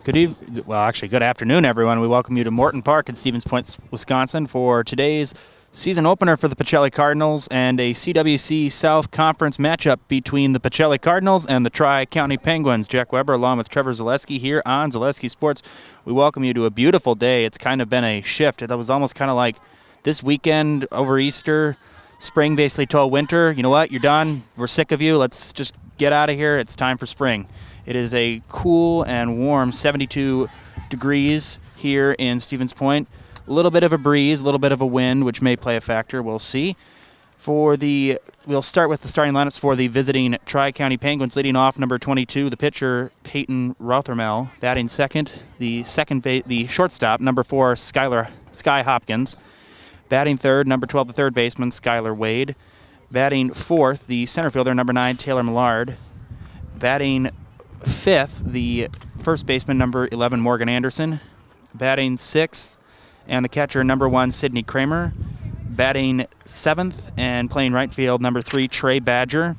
Good afternoon, everyone. We welcome you to Morton Park in Stevens Point, Wisconsin for today's season opener for the Pacelli Cardinals and a CWC South Conference matchup between the Pacelli Cardinals and the Tri-County Penguins. Jack Weber along with Trevor Zaleski here on Zaleski Sports. We welcome you to a beautiful day. It's kind of been a shift. It was almost kind of like this weekend over Easter, spring basically till winter. You know what? You're done. We're sick of you. Let's just get out of here. It's time for spring. It is a cool and warm 72 degrees here in Stevens Point. A little bit of a breeze, a little bit of a wind, which may play a factor. We'll see. We'll start with the starting lineups for the visiting Tri-County Penguins. Leading off, number 22, the pitcher Peyton Rothermel. Batting second, the shortstop, number 4, Sky Hopkins. Batting third, number 12, the third baseman, Skylar Wade. Batting fourth, the center fielder, number 9, Taylor Millard. Batting fifth, the first baseman, number 11, Morgan Anderson. Batting sixth, and the catcher, number 1, Sidney Kramer. Batting seventh and playing right field, number 3, Trey Badger.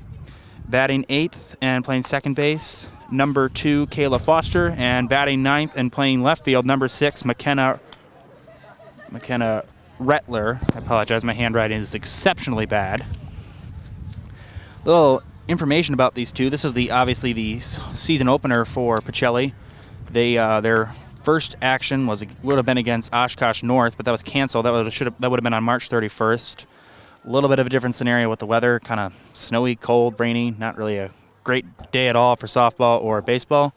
Batting eighth and playing second base, number 2, Kayla Foster. And batting ninth and playing left field, number 6, McKenna Rettler. I apologize, my handwriting is exceptionally bad. Little information about these two. This is obviously the season opener for Pacelli. Their first action would have been against Oshkosh North, but that was canceled. That would have been on March 31st. A little bit of a different scenario with the weather, kind of snowy, cold, rainy. Not really a great day at all for softball or baseball.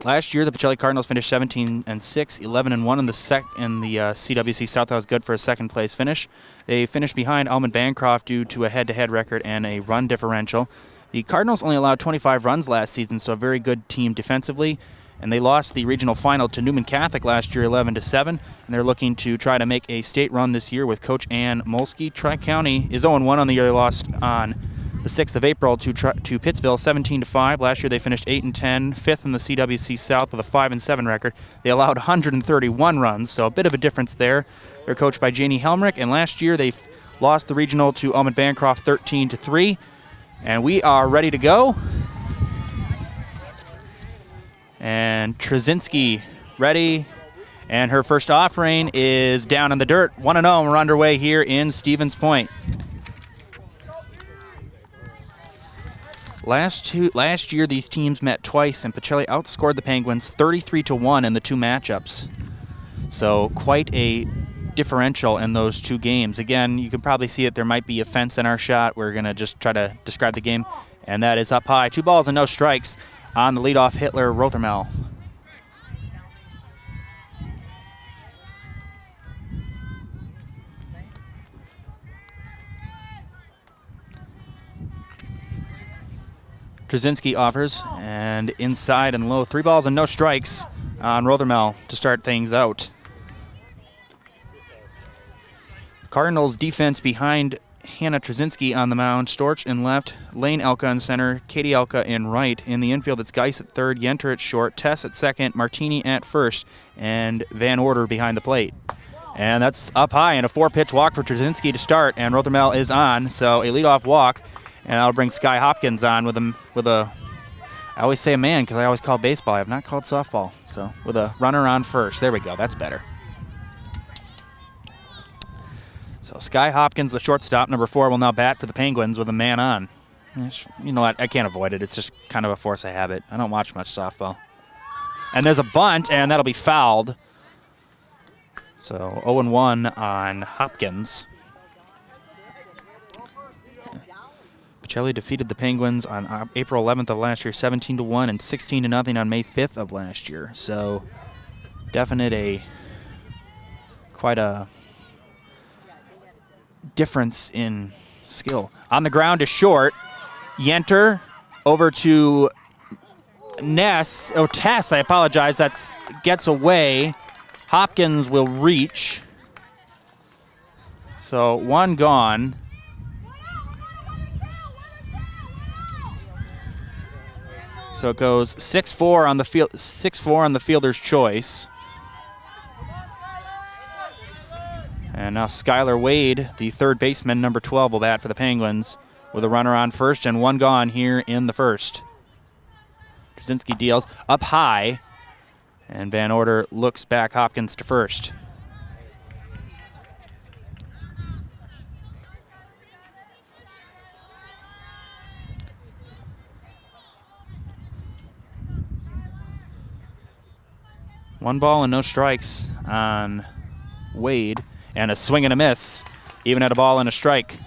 Last year, the Pacelli Cardinals finished 17-6, 11-1 in the CWC South. That was good for a second-place finish. They finished behind Almond Bancroft due to a head-to-head record and a run differential. The Cardinals only allowed 25 runs last season, so a very good team defensively. And they lost the regional final to Newman Catholic last year, 11-7. And they're looking to try to make a state run this year with Coach Ann Molsky. Tri-County is 0-1 on the year. They lost on the 6th of April to Pittsville, 17-5. Last year they finished 8-10, fifth in the CWC South with a 5-7 record. They allowed 131 runs, so a bit of a difference there. They're coached by Janie Helmrich, and last year they lost the regional to Almond Bancroft 13-3. And we are ready to go. And Trzynski ready. And her first offering is down in the dirt. 1-0. We're underway here in Stevens Point. Last year, these teams met twice, and Pacelli outscored the Penguins 33-1 in the two matchups. So quite a differential in those two games. Again, you can probably see it. There might be a fence in our shot. We're going to just try to describe the game. And that is up high. 2 balls and no strikes on the leadoff Hitler Rothermel. Trzynski offers, and inside and low. 3 balls and no strikes on Rothermel to start things out. Cardinals defense behind Hannah Trzynski on the mound. Storch in left, Lane Elka in center, Katie Elka in right. In the infield, it's Geis at third, Yenter at short, Tess at second, Martini at first, and Van Order behind the plate. And that's up high, and a 4-pitch walk for Trzynski to start, and Rothermel is on, so a leadoff walk. And that'll bring Sky Hopkins on with a I always say a man because I always call baseball. I have not called softball. So with a runner on first. There we go. That's better. So Sky Hopkins, the shortstop, number 4, will now bat for the Penguins with a man on. You know what? I can't avoid it. It's just kind of a force of habit. I don't watch much softball. And there's a bunt, and that'll be fouled. So 0-1 on Hopkins. Pacelli defeated the Penguins on April 11th of last year, 17-1 and 16-0 on May 5th of last year. So quite a difference in skill. On the ground is short. Yenter over to Tess, I apologize. Gets away. Hopkins will reach. So 1 gone. So it goes 6-4 on the field, 6-4 on the fielder's choice. And now Skylar Wade, the third baseman, number 12, will bat for the Penguins with a runner on first and 1 gone here in the first. Trzynski deals up high, and Van Order looks back Hopkins to first. One ball and no strikes on Wade, and a swing and a miss, even at a ball and a strike.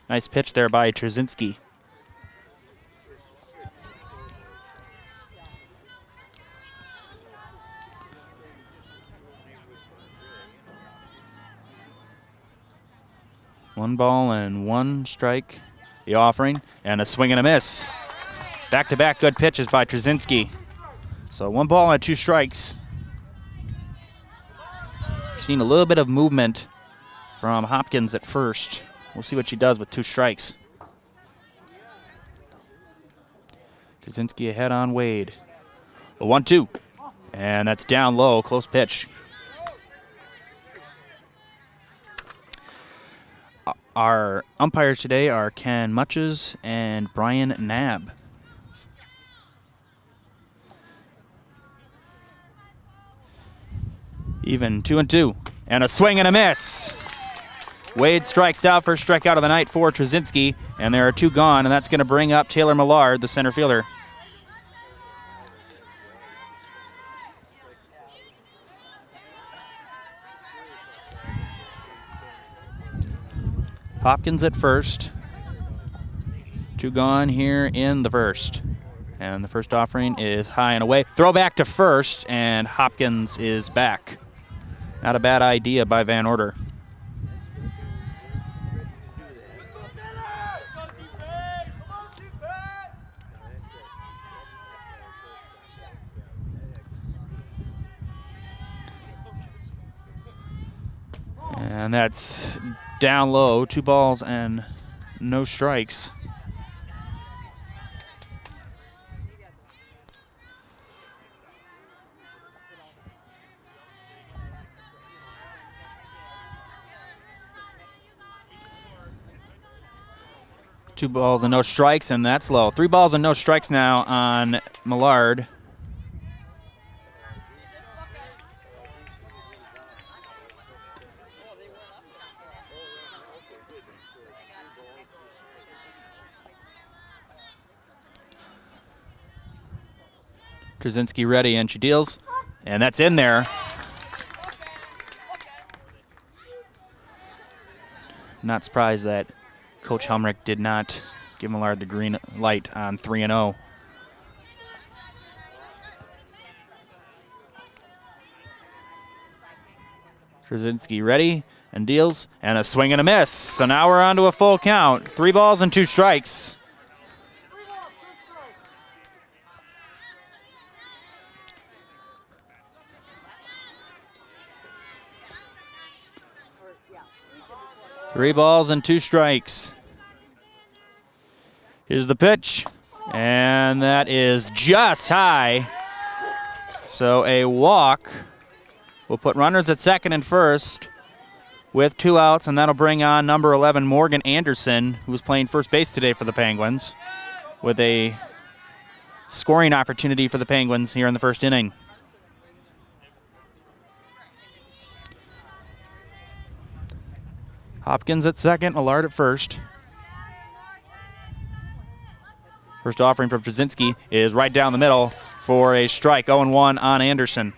Nice pitch there by Trzynski. One ball and one strike, the offering, and a swing and a miss. Back-to-back good pitches by Trzynski. So 1 ball and 2 strikes. Seen a little bit of movement from Hopkins at first. We'll see what she does with 2 strikes. Trzynski ahead on Wade. A 1-2, and that's down low, close pitch. Our umpires today are Ken Mutches and Brian Knabb. Even 2-2, and a swing and a miss. Wade strikes out, first strikeout of the night for Trzynski, and there are 2 gone, and that's going to bring up Taylor Millard, the center fielder. Hopkins at first. 2 gone here in the first. And the first offering is high and away. Throw back to first, and Hopkins is back. Not a bad idea by Van Order. And that's down low, 2 balls and no strikes. Two balls and no strikes, and that's low. 3 balls and no strikes now on Millard. Trzynski ready, and she deals, and that's in there. Not surprised that Coach Helmrich did not give Millard the green light on 3-0. Trzynski ready and deals, and a swing and a miss. So now we're on to a full count. 3 balls and 2 strikes. Three balls and 2 strikes. Here's the pitch, and that is just high. So a walk will put runners at second and first with 2 outs, and that'll bring on number 11, Morgan Anderson, who was playing first base today for the Penguins, with a scoring opportunity for the Penguins here in the first inning. Hopkins at second, Millard at first. First offering from Trzynski is right down the middle for a strike, 0-1 on Anderson.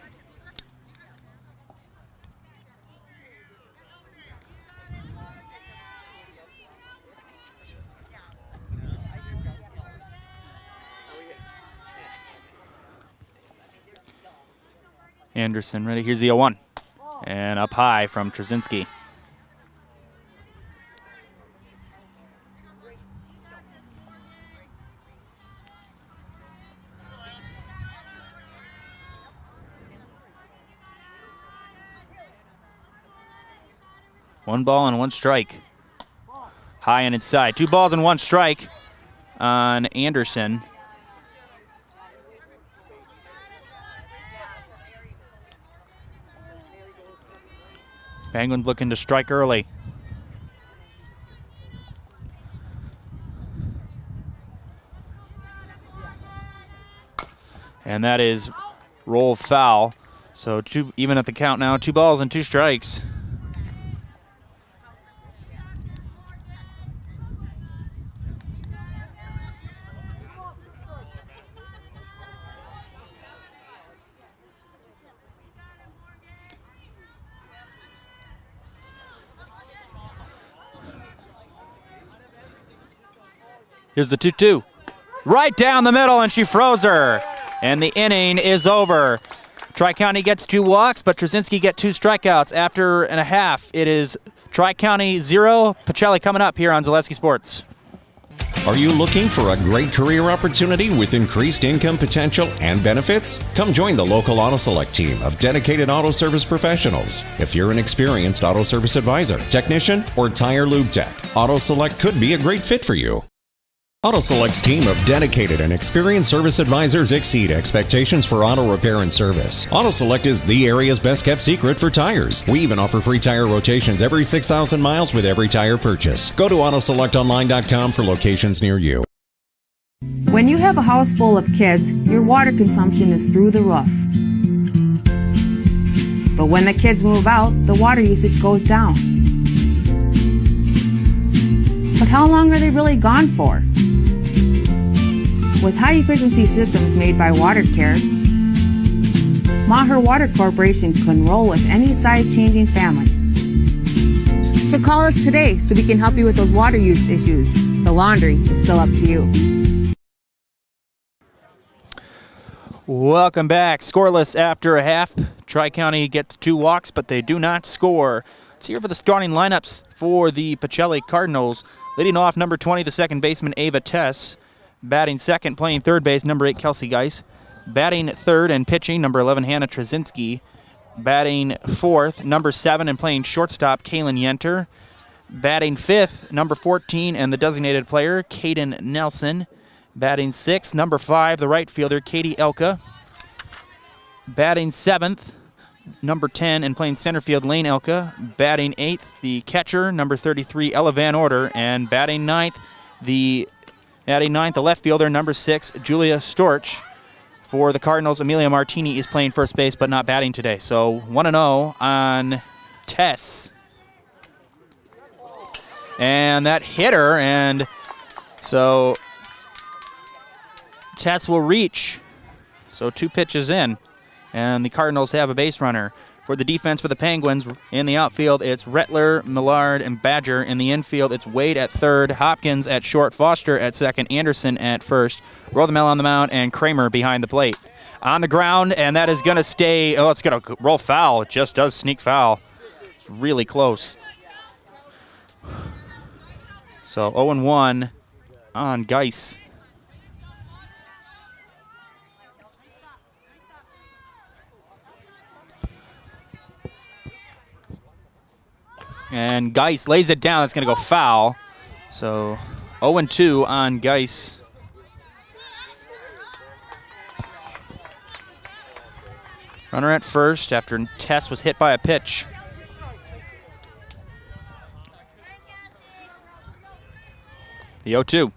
Anderson ready, here's the 0-1. And up high from Trzynski. One ball and 1 strike. High and inside. 2 balls and 1 strike on Anderson. Penguins looking to strike early. and that is roll foul. So even at the count now, 2 balls and 2 strikes. Here's the 2-2. Right down the middle, and she froze her. And the inning is over. Tri-County gets 2 walks, but Trzynski get 2 strikeouts. After and a half, it is Tri-County 0, Pacelli coming up here on Zaleski Sports. Are you looking for a great career opportunity with increased income potential and benefits? Come join the local Auto Select team of dedicated auto service professionals. If you're an experienced auto service advisor, technician, or tire lube tech, Auto Select could be a great fit for you. Auto Select's team of dedicated and experienced service advisors exceed expectations for auto repair and service. Auto Select is the area's best kept secret for tires. We even offer free tire rotations every 6,000 miles with every tire purchase. Go to AutoSelectOnline.com for locations near you. When you have a house full of kids, your water consumption is through the roof. But when the kids move out, the water usage goes down. But how long are they really gone for? With high-efficiency systems made by WaterCare, Maher Water Corporation can roll with any size-changing families. So call us today so we can help you with those water use issues. The laundry is still up to you. Welcome back. Scoreless after a half. Tri-County gets 2 walks, but they do not score. Let's hear for the starting lineups for the Pacelli Cardinals. Leading off, number 20, the second baseman, Ava Tess. Batting second, playing third base, number 8, Kelsey Geis. Batting third and pitching, number 11, Hannah Trzynski. Batting fourth, number 7, and playing shortstop, Kaylin Yenter. Batting fifth, number 14, and the designated player, Caden Nelson. Batting sixth, number 5, the right fielder, Katie Elka. Batting seventh, number 10, and playing center field, Lane Elka. Batting eighth, the catcher, number 33, Ella Van Order. And batting ninth, the left fielder, number 6, Julia Storch. For the Cardinals, Amelia Martini is playing first base, but not batting today. So 1-0 on Tess. And that hit her, and so Tess will reach. So 2 pitches in, and the Cardinals have a base runner. For the defense for the Penguins, in the outfield, it's Rettler, Millard, and Badger. In the infield, it's Wade at third, Hopkins at short, Foster at second, Anderson at first, Rothermel on the mound, and Kramer behind the plate. On the ground, and that is going to stay. Oh, it's going to roll foul. It just does sneak foul. It's really close. So 0-1 on Geis. And Geis lays it down. That's going to go foul. So 0-2 on Geis. Runner at first after Tess was hit by a pitch. The 0-2.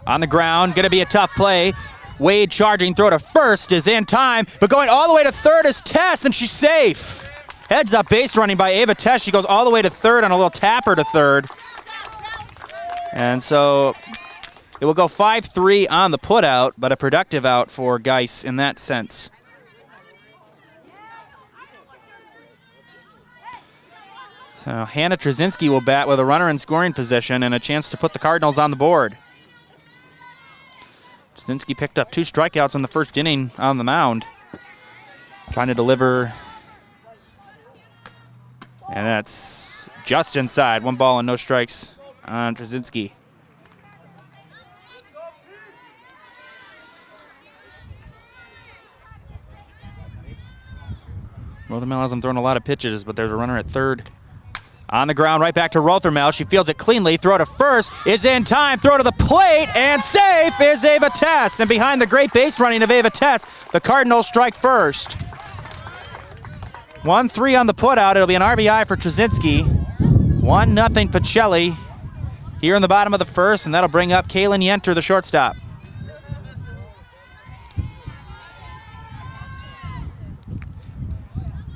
On the ground, going to be a tough play. Wade charging, throw to first is in time, but going all the way to third is Tess, and she's safe. Heads up base running by Ava Tess. She goes all the way to third on a little tapper to third. And so it will go 5-3 on the putout, but a productive out for Geis in that sense. So Hannah Trzynski will bat with a runner in scoring position and a chance to put the Cardinals on the board. Trzynski picked up 2 strikeouts in the first inning on the mound, trying to deliver. And that's just inside. 1 ball and no strikes on Trzynski. Rothermel hasn't thrown a lot of pitches, but there's a runner at third. On the ground, right back to Rothermel. She fields it cleanly. Throw to first is in time. Throw to the plate, and safe is Ava Tess. And behind the great base running of Ava Tess, the Cardinals strike first. 1-3 on the putout. It'll be an RBI for Trzynski. 1-0 Pacelli here in the bottom of the first, and that'll bring up Kaylin Yenter, the shortstop.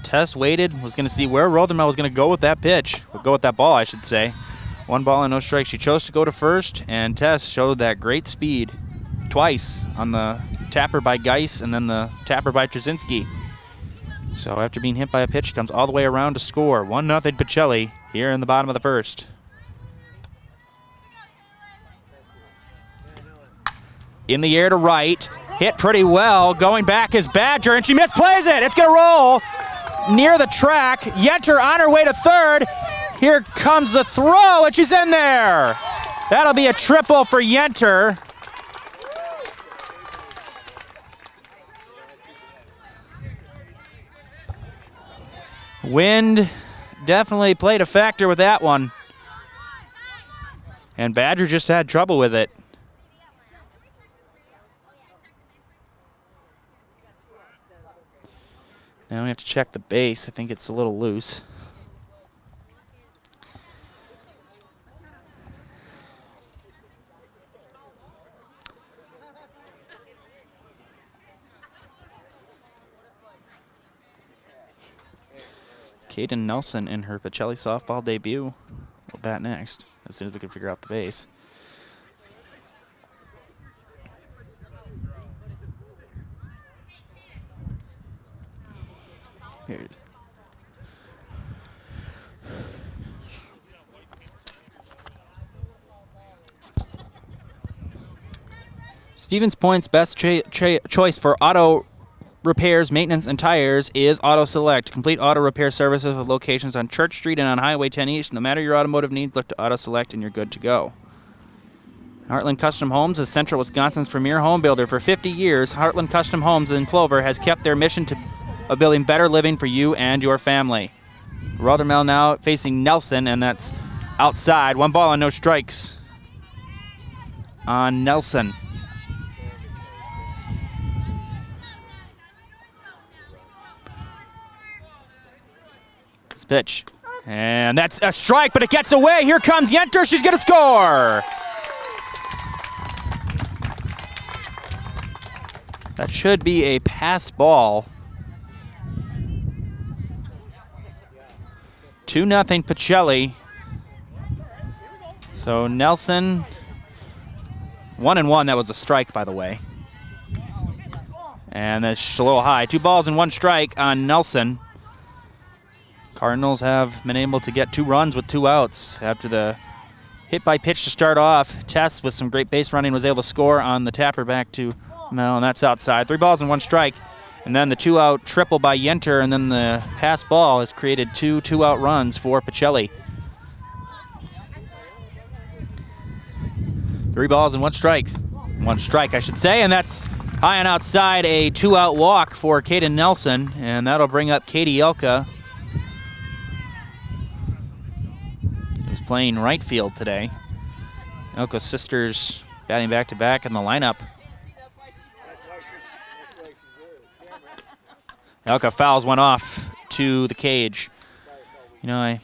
Tess waited, was going to see where Rothermel was going to go with that pitch. Go with that ball, I should say. 1 ball and no strikes. She chose to go to first, and Tess showed that great speed twice on the tapper by Geis and then the tapper by Trzynski. So after being hit by a pitch, she comes all the way around to score. 1-0 Pacelli here in the bottom of the first. In the air to right, hit pretty well. Going back is Badger, and she misplays it. It's going to roll near the track. Yenter on her way to third. Here comes the throw, and she's in there. That'll be a triple for Yenter. Wind definitely played a factor with that one. And Badger just had trouble with it. Now we have to check the base. I think it's a little loose. Kaden Nelson in her Pacelli softball debut will bat next as soon as we can figure out the base. Here. Stevens Point's best choice for auto repairs, maintenance, and tires is Auto Select. Complete auto repair services with locations on Church Street and on Highway 10 East. No matter your automotive needs, look to Auto Select and you're good to go. Heartland Custom Homes is Central Wisconsin's premier home builder. For 50 years, Heartland Custom Homes in Plover has kept their mission of building better living for you and your family. Rothermel now facing Nelson, and that's outside. 1 ball and no strikes on Nelson. Pitch. And that's a strike, but it gets away. Here comes Yenter. She's going to score. That should be a pass ball. 2-0 Pacelli. So Nelson, 1-1. That was a strike, by the way. And that's a little high. 2 balls and 1 strike on Nelson. Cardinals have been able to get 2 runs with 2 outs after the hit by pitch to start off. Tess, with some great base running, was able to score on the tapper back to Mel, and that's outside. 3 balls and 1 strike. And then the 2-out triple by Yenter, and then the pass ball has created 2 2-out runs for Pacelli. 3 balls and 1 strikes. 1 strike, I should say, and that's high and outside, a 2-out walk for Kaden Nelson, and that'll bring up Katie Elka, who's playing right field today. Elka's sisters batting back-to-back in the lineup. Elka fouls one off to the cage. You know, I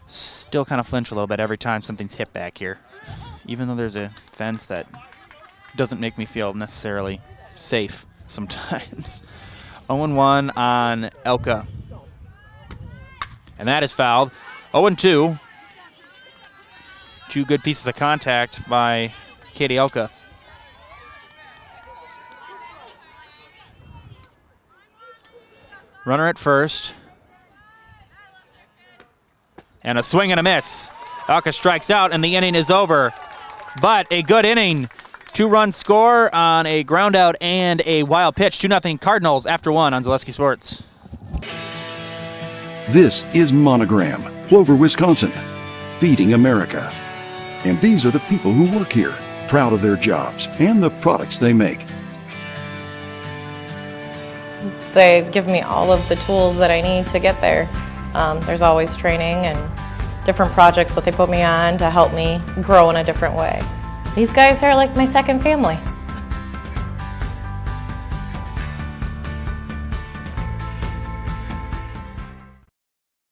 still kind of flinch a little bit every time something's hit back here, even though there's a fence that doesn't make me feel necessarily safe sometimes. 0-1 on Elka. And that is fouled. 0-2. 2 good pieces of contact by Katie Elka. Runner at first. And a swing and a miss. Elka strikes out and the inning is over. But a good inning. 2-run score on a ground out and a wild pitch. 2-0 Cardinals after 1 on Zaleski Sports. This is Monogram, Plover, Wisconsin, feeding America. And these are the people who work here, proud of their jobs and the products they make. They give me all of the tools that I need to get there. There's always training and different projects that they put me on to help me grow in a different way. These guys are like my second family.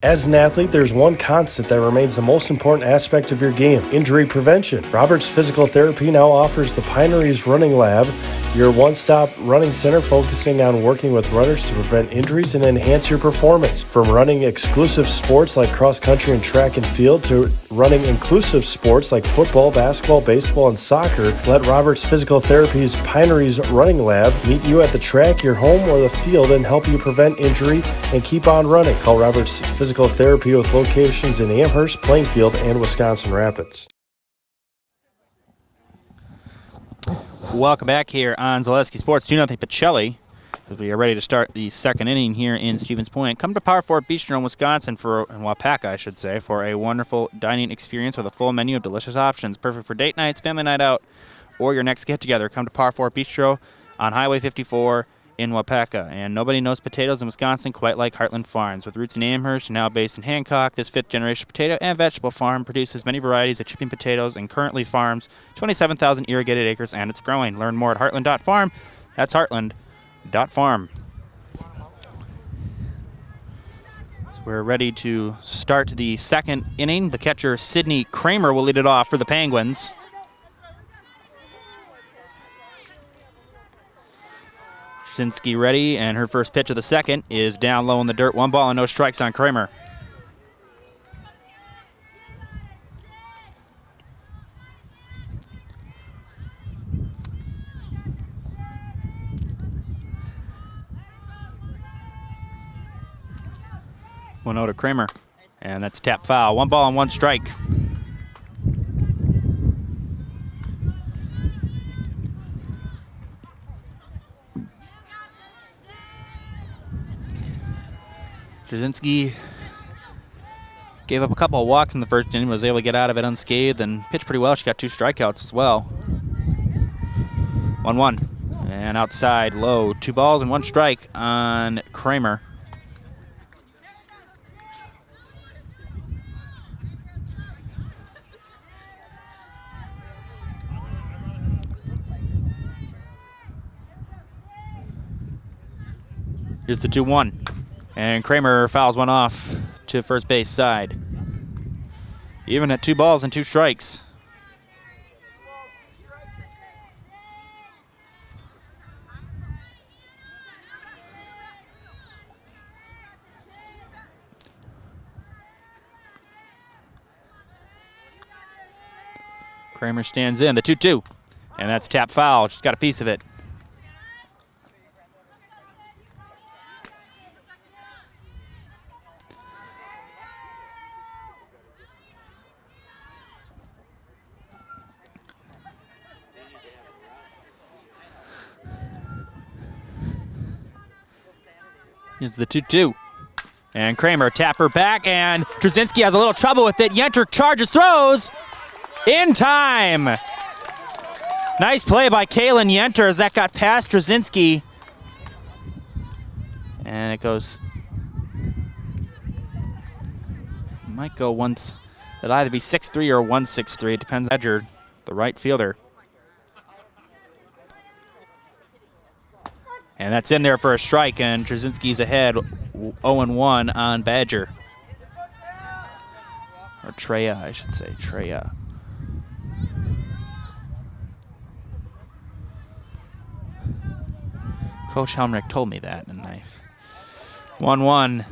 As an athlete, there's one constant that remains the most important aspect of your game: injury prevention. Roberts Physical Therapy now offers the Pioneers Running Lab your one-stop running center focusing on working with runners to prevent injuries and enhance your performance. From running exclusive sports like cross-country and track and field to running inclusive sports like football, basketball, baseball, and soccer, let Roberts Physical Therapy's Pineries Running Lab meet you at the track, your home, or the field and help you prevent injury and keep on running. Call Roberts Physical Therapy with locations in Amherst, Plainfield, and Wisconsin Rapids. Welcome back here on Zaleski Sports 2-0 Pacelli, as we are ready to start the second inning here in Stevens Point. Come to Power Fort Bistro in Wisconsin, in Waupaca, I should say, for a wonderful dining experience with a full menu of delicious options, perfect for date nights, family night out, or your next get-together. Come to Power Fort Bistro on Highway 54 in Waupaca. And nobody knows potatoes in Wisconsin quite like Heartland Farms. With roots in Amherst and now based in Hancock, this fifth-generation potato and vegetable farm produces many varieties of chipping potatoes and currently farms 27,000 irrigated acres, and it's growing. Learn more at heartland.farm. That's heartland.farm. So we're ready to start the second inning. The catcher, Sidney Kramer, will lead it off for the Penguins. Trzynski ready, and her first pitch of the second is down low in the dirt. 1 ball and no strikes on Kramer. One out to Kramer, and that's tap foul. 1 ball and 1 strike. Trzynski gave up a couple of walks in the first inning, was able to get out of it unscathed and pitched pretty well. She got 2 strikeouts as well. 1-1. And outside low. 2 balls and 1 strike on Kramer. Here's the 2-1. And Kramer fouls one off to first base side. Even at 2 balls and 2 strikes. Kramer stands in, the 2-2. And that's tap foul, just got a piece of it. Here's the 2-2. And Kramer tap her back, and Trzynski has a little trouble with it. Yenter charges, throws in time. Nice play by Kaylin Yenter as that got past Trzynski. And it goes, might go once. It'll either be 6-3 or 1-6-3. It depends on Edger, the right fielder. And that's in there for a strike, and Trzynski's ahead 0-1 on Badger. Or Treya, I should say, Treya. Coach Helmrich told me that, and 1-1.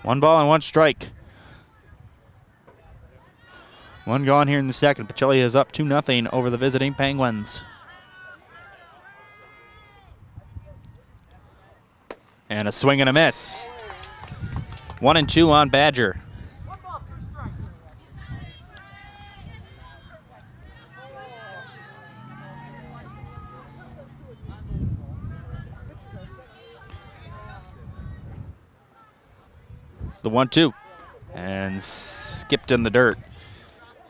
One ball and 1 strike. 1 gone here in the second. Pacelli is up 2-0 over the visiting Penguins. And a swing and a miss. 1-2 on Badger. It's the 1-2. And skipped in the dirt.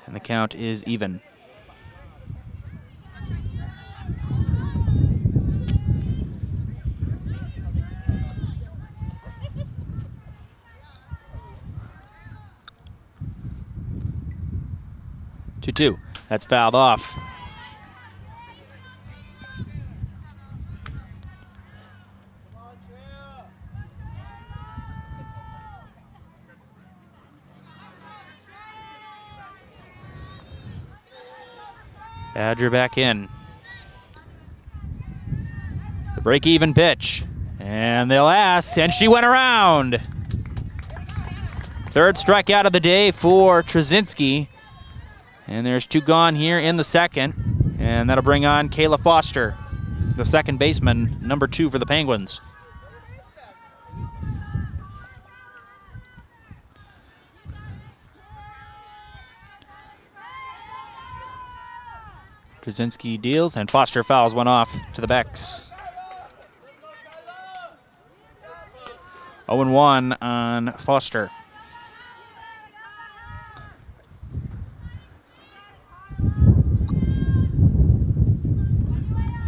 And the count is even. Two. That's fouled off. Badger back in. The break-even pitch. And they'll ask, and she went around. Third strikeout of the day for Trzynski. And there's 2 gone here in the second. And that'll bring on Kayla Foster, the second baseman, number 2 for the Penguins. Trzynski deals, and Foster fouls one off to the backs. 0-1 on Foster.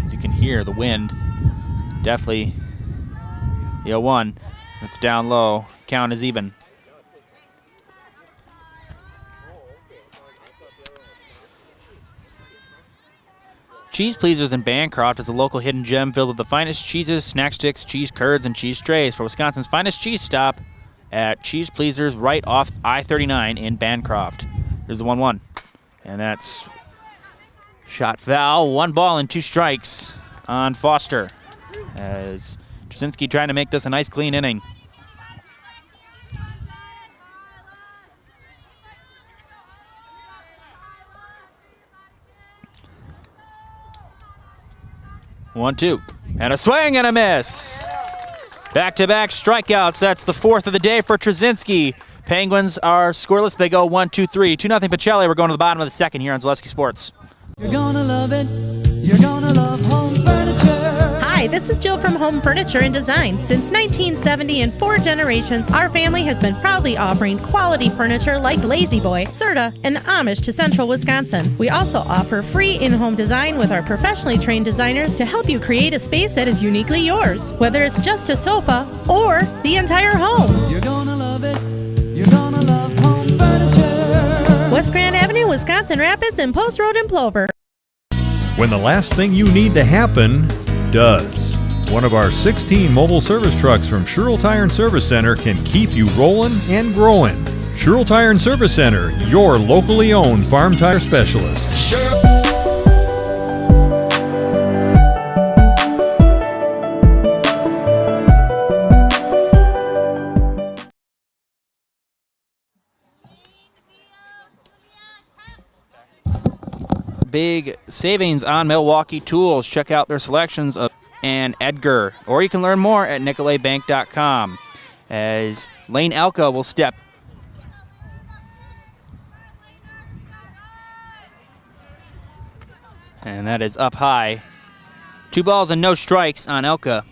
As you can hear, the wind definitely the 0-1. It's down low. Count is even. Cheese Pleasers in Bancroft is a local hidden gem filled with the finest cheeses, snack sticks, cheese curds, and cheese trays for Wisconsin's finest cheese stop at Cheese Pleasers right off I-39 in Bancroft. Here's the 1-1. And that's shot foul. 1 ball and 2 strikes on Foster. As Trzynski trying to make this a nice clean inning. One, 2, and a swing and a miss. Back-to-back strikeouts. That's the 4th of the day for Trzynski. Penguins are scoreless. They go 1-2-3. 2-0 Pacelli. We're going to the bottom of the second here on Zaleski Sports. You're gonna love it. You're gonna love home furniture. Hi, this is Jill from Home Furniture and Design. Since 1970, in 4 generations, our family has been proudly offering quality furniture like Lazy Boy, Serta, and Amish to Central Wisconsin. We also offer free in-home design with our professionally trained designers to help you create a space that is uniquely yours, whether it's just a sofa or the entire home. You're gonna love it. You're gonna love home furniture. West Grand Avenue, Wisconsin Rapids, and Post Road in Plover. When the last thing you need to happen does. One of our 16 mobile service trucks from Sherrill Tire and Service Center can keep you rolling and growing. Sherrill Tire and Service Center, your locally owned farm tire specialist. Big savings on Milwaukee tools. Check out their selections of and Edgar, or you can learn more at nicoletbank.com. As Lane Elka will step. And that is up high. 2 balls and no strikes on Elka.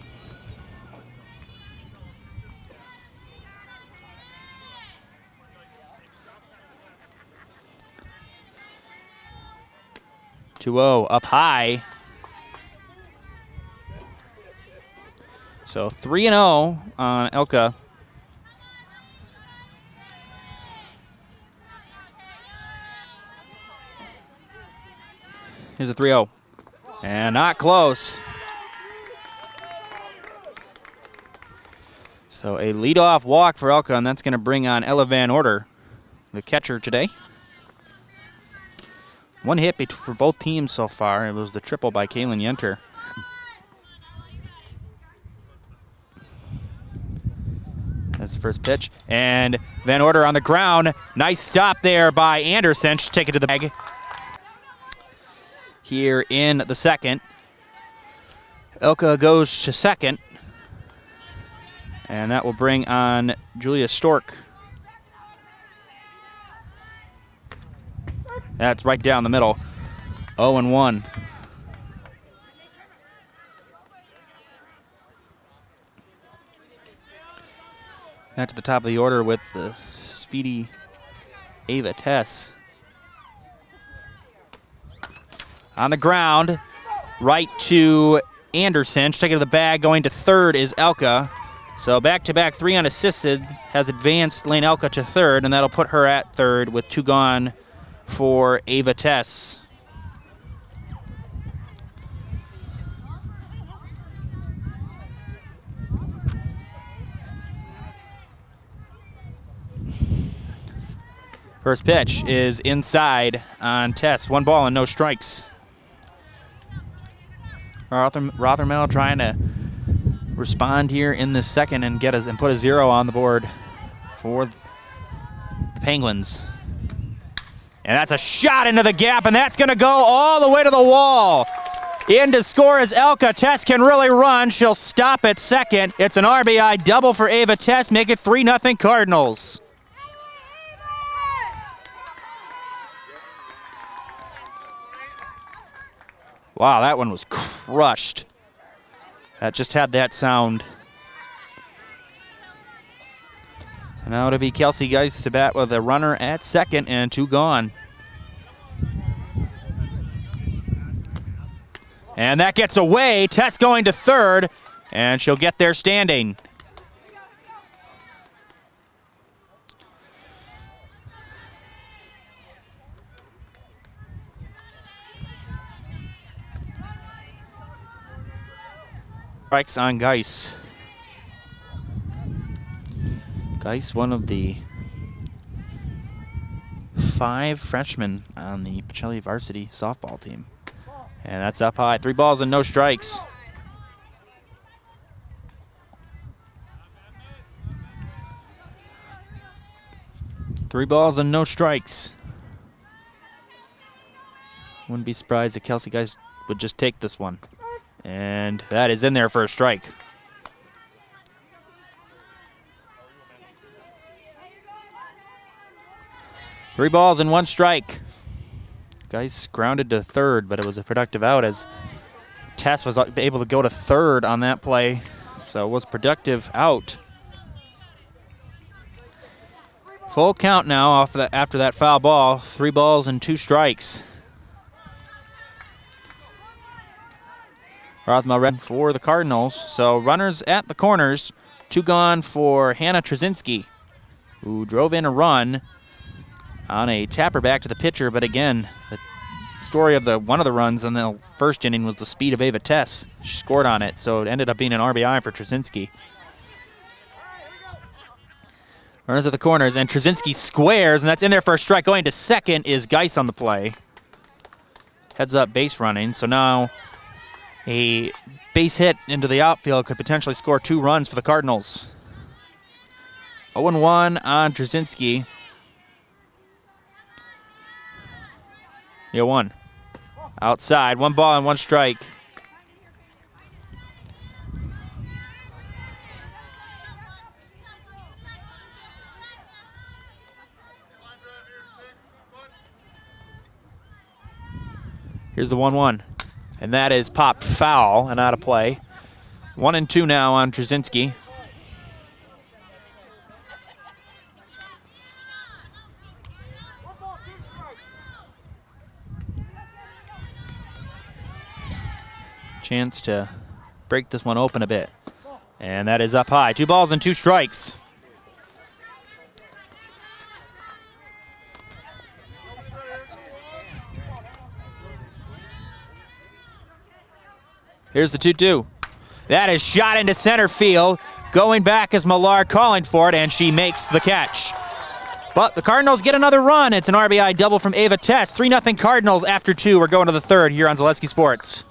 Up high. So 3-0 on Elka. Here's a 3-0. And not close. So a leadoff walk for Elka, and that's going to bring on Ella Van Order, the catcher today. 1 hit for both teams so far. It was the triple by Kaylin Yenter. That's the first pitch. And Van Order on the ground. Nice stop there by Anderson. She'll take it to the bag. Here in the second. Elka goes to second. And that will bring on Julia Stork. That's right down the middle. 0-1. Back to the top of the order with the speedy Ava Tess. On the ground, right to Anderson. She'll take it to the bag. Going to third is Elka. So back-to-back 3 unassisted has advanced Lane Elka to third, and that'll put her at third with 2 gone for Ava Tess. First pitch is inside on Tess. 1 ball and no strikes. Rothermel trying to respond here in the second and put a 0 on the board for the Penguins. And that's a shot into the gap, and that's going to go all the way to the wall. In to score is Elka. Tess can really run. She'll stop at second. It's an RBI double for Ava Tess, make it 3-0 Cardinals. Wow, that one was crushed. That just had that sound. So now it'll be Kelsey Geist to bat with a runner at second and 2 gone. And that gets away. Tess going to third, and she'll get there standing. Strikes on Geis. Geis, one of the 5 freshmen on the Pacelli varsity softball team. And that's up high. 3 balls and no strikes. Three balls and no strikes. Wouldn't be surprised if Kelsey Geis would just take this one. And that is in there for a strike. Three balls and 1 strike. Geis grounded to third, but it was a productive out as Tess was able to go to third on that play. So it was productive out. Full count now after that foul ball. 3 balls and 2 strikes. Rothmel red for the Cardinals. So runners at the corners. 2 gone for Hannah Trzynski, who drove in a run on a tapper back to the pitcher. But again, the story of one of the runs in the first inning was the speed of Ava Tess. She scored on it, so it ended up being an RBI for Trzynski. Runners at the corners, and Trzynski squares, and that's in there for a strike. Going to second is Geis on the play. Heads up base running, so now a base hit into the outfield could potentially score 2 runs for the Cardinals. 0-1 on Trzynski. 1. Outside, 1 ball and 1 strike. Here's the 1-1. And that is popped foul and out of play. 1-2 now on Trzynski. Chance to break this one open a bit. And that is up high. 2 balls and 2 strikes. Here's the 2-2. That is shot into center field. Going back is Millard calling for it, and she makes the catch. But the Cardinals get another run. It's an RBI double from Ava Tess. 3-0 Cardinals after 2. We're going to the third here on Zaleski Sports.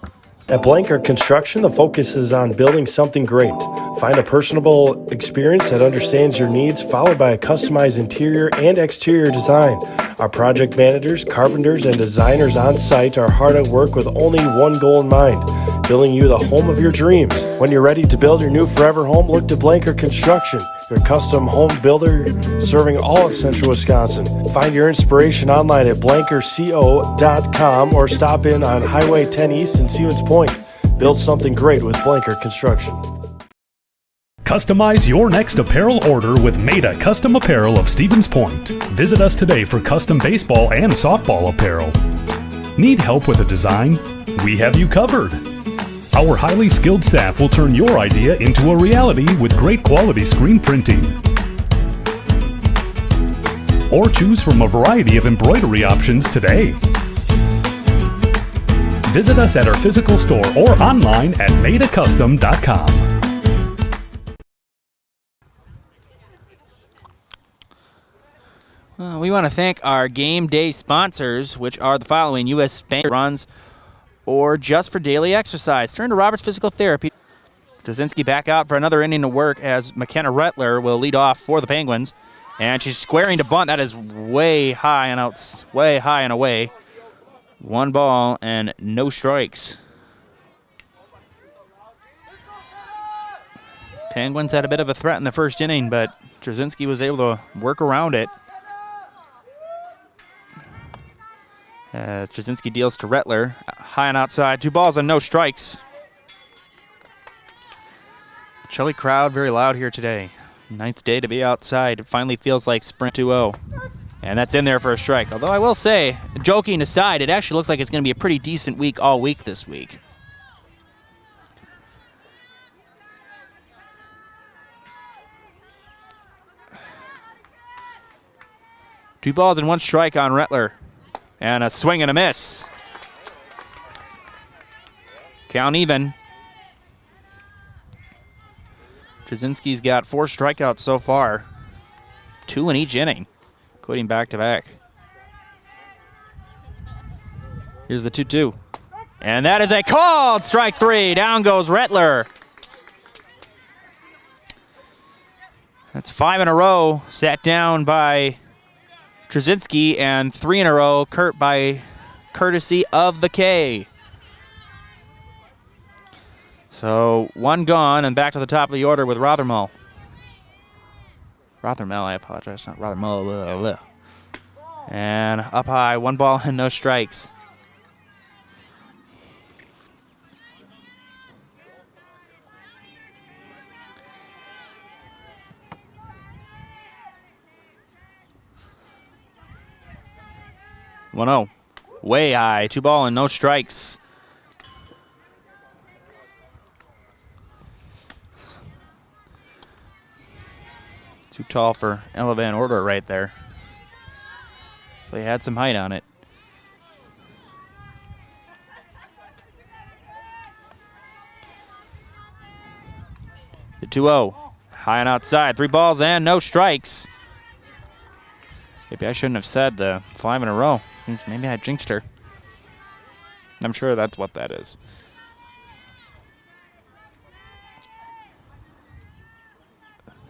At Blanker Construction, the focus is on building something great. Find a personable experience that understands your needs, followed by a customized interior and exterior design. Our project managers, carpenters, and designers on site are hard at work with only one goal in mind: building you the home of your dreams. When you're ready to build your new forever home, look to Blanker Construction, your custom home builder serving all of central Wisconsin. Find your inspiration online at blankerco.com or stop in on Highway 10 East in Stevens Point. Build something great with Blanker Construction. Customize your next apparel order with Maida Custom Apparel of Stevens Point. Visit us today for custom baseball and softball apparel. Need help with a design? We have you covered. Our highly skilled staff will turn your idea into a reality with great quality screen printing. Or choose from a variety of embroidery options today. Visit us at our physical store or online at maidacustom.com. We want to thank our game day sponsors, which are the following: U.S. Bank runs or just for daily exercise. Turn to Roberts Physical Therapy. Trzynski back out for another inning of work as McKenna Rettler will lead off for the Penguins. And she's squaring to bunt. That is way high and away. 1 ball and no strikes. Penguins had a bit of a threat in the first inning, but Trzynski was able to work around it. As Trzynski deals to Rettler, high and outside, 2 balls and no strikes. Pacelli crowd very loud here today. Nice day to be outside. It finally feels like sprint 2-0. And that's in there for a strike. Although I will say, joking aside, it actually looks like it's going to be a pretty decent week all week this week. Two balls and 1 strike on Rettler. And a swing and a miss. Count even. Trzynski's got 4 strikeouts so far. 2 in each inning, including back-to-back. Here's the 2-2. And that is a called strike 3. Down goes Rettler. That's 5 in a row sat down by Trzynski, and 3 in a row by courtesy of the K. So 1 gone and back to the top of the order with Rothermel. I apologize, not Rothermel. Blah, blah. And up high, 1 ball and no strikes. One-0, way high, 2 ball and no strikes. Too tall for Ella Van Order right there. They had some height on it. The 2-0, high and outside, 3 balls and no strikes. Maybe I shouldn't have said the 5 in a row. Maybe I jinxed her. I'm sure that's what that is.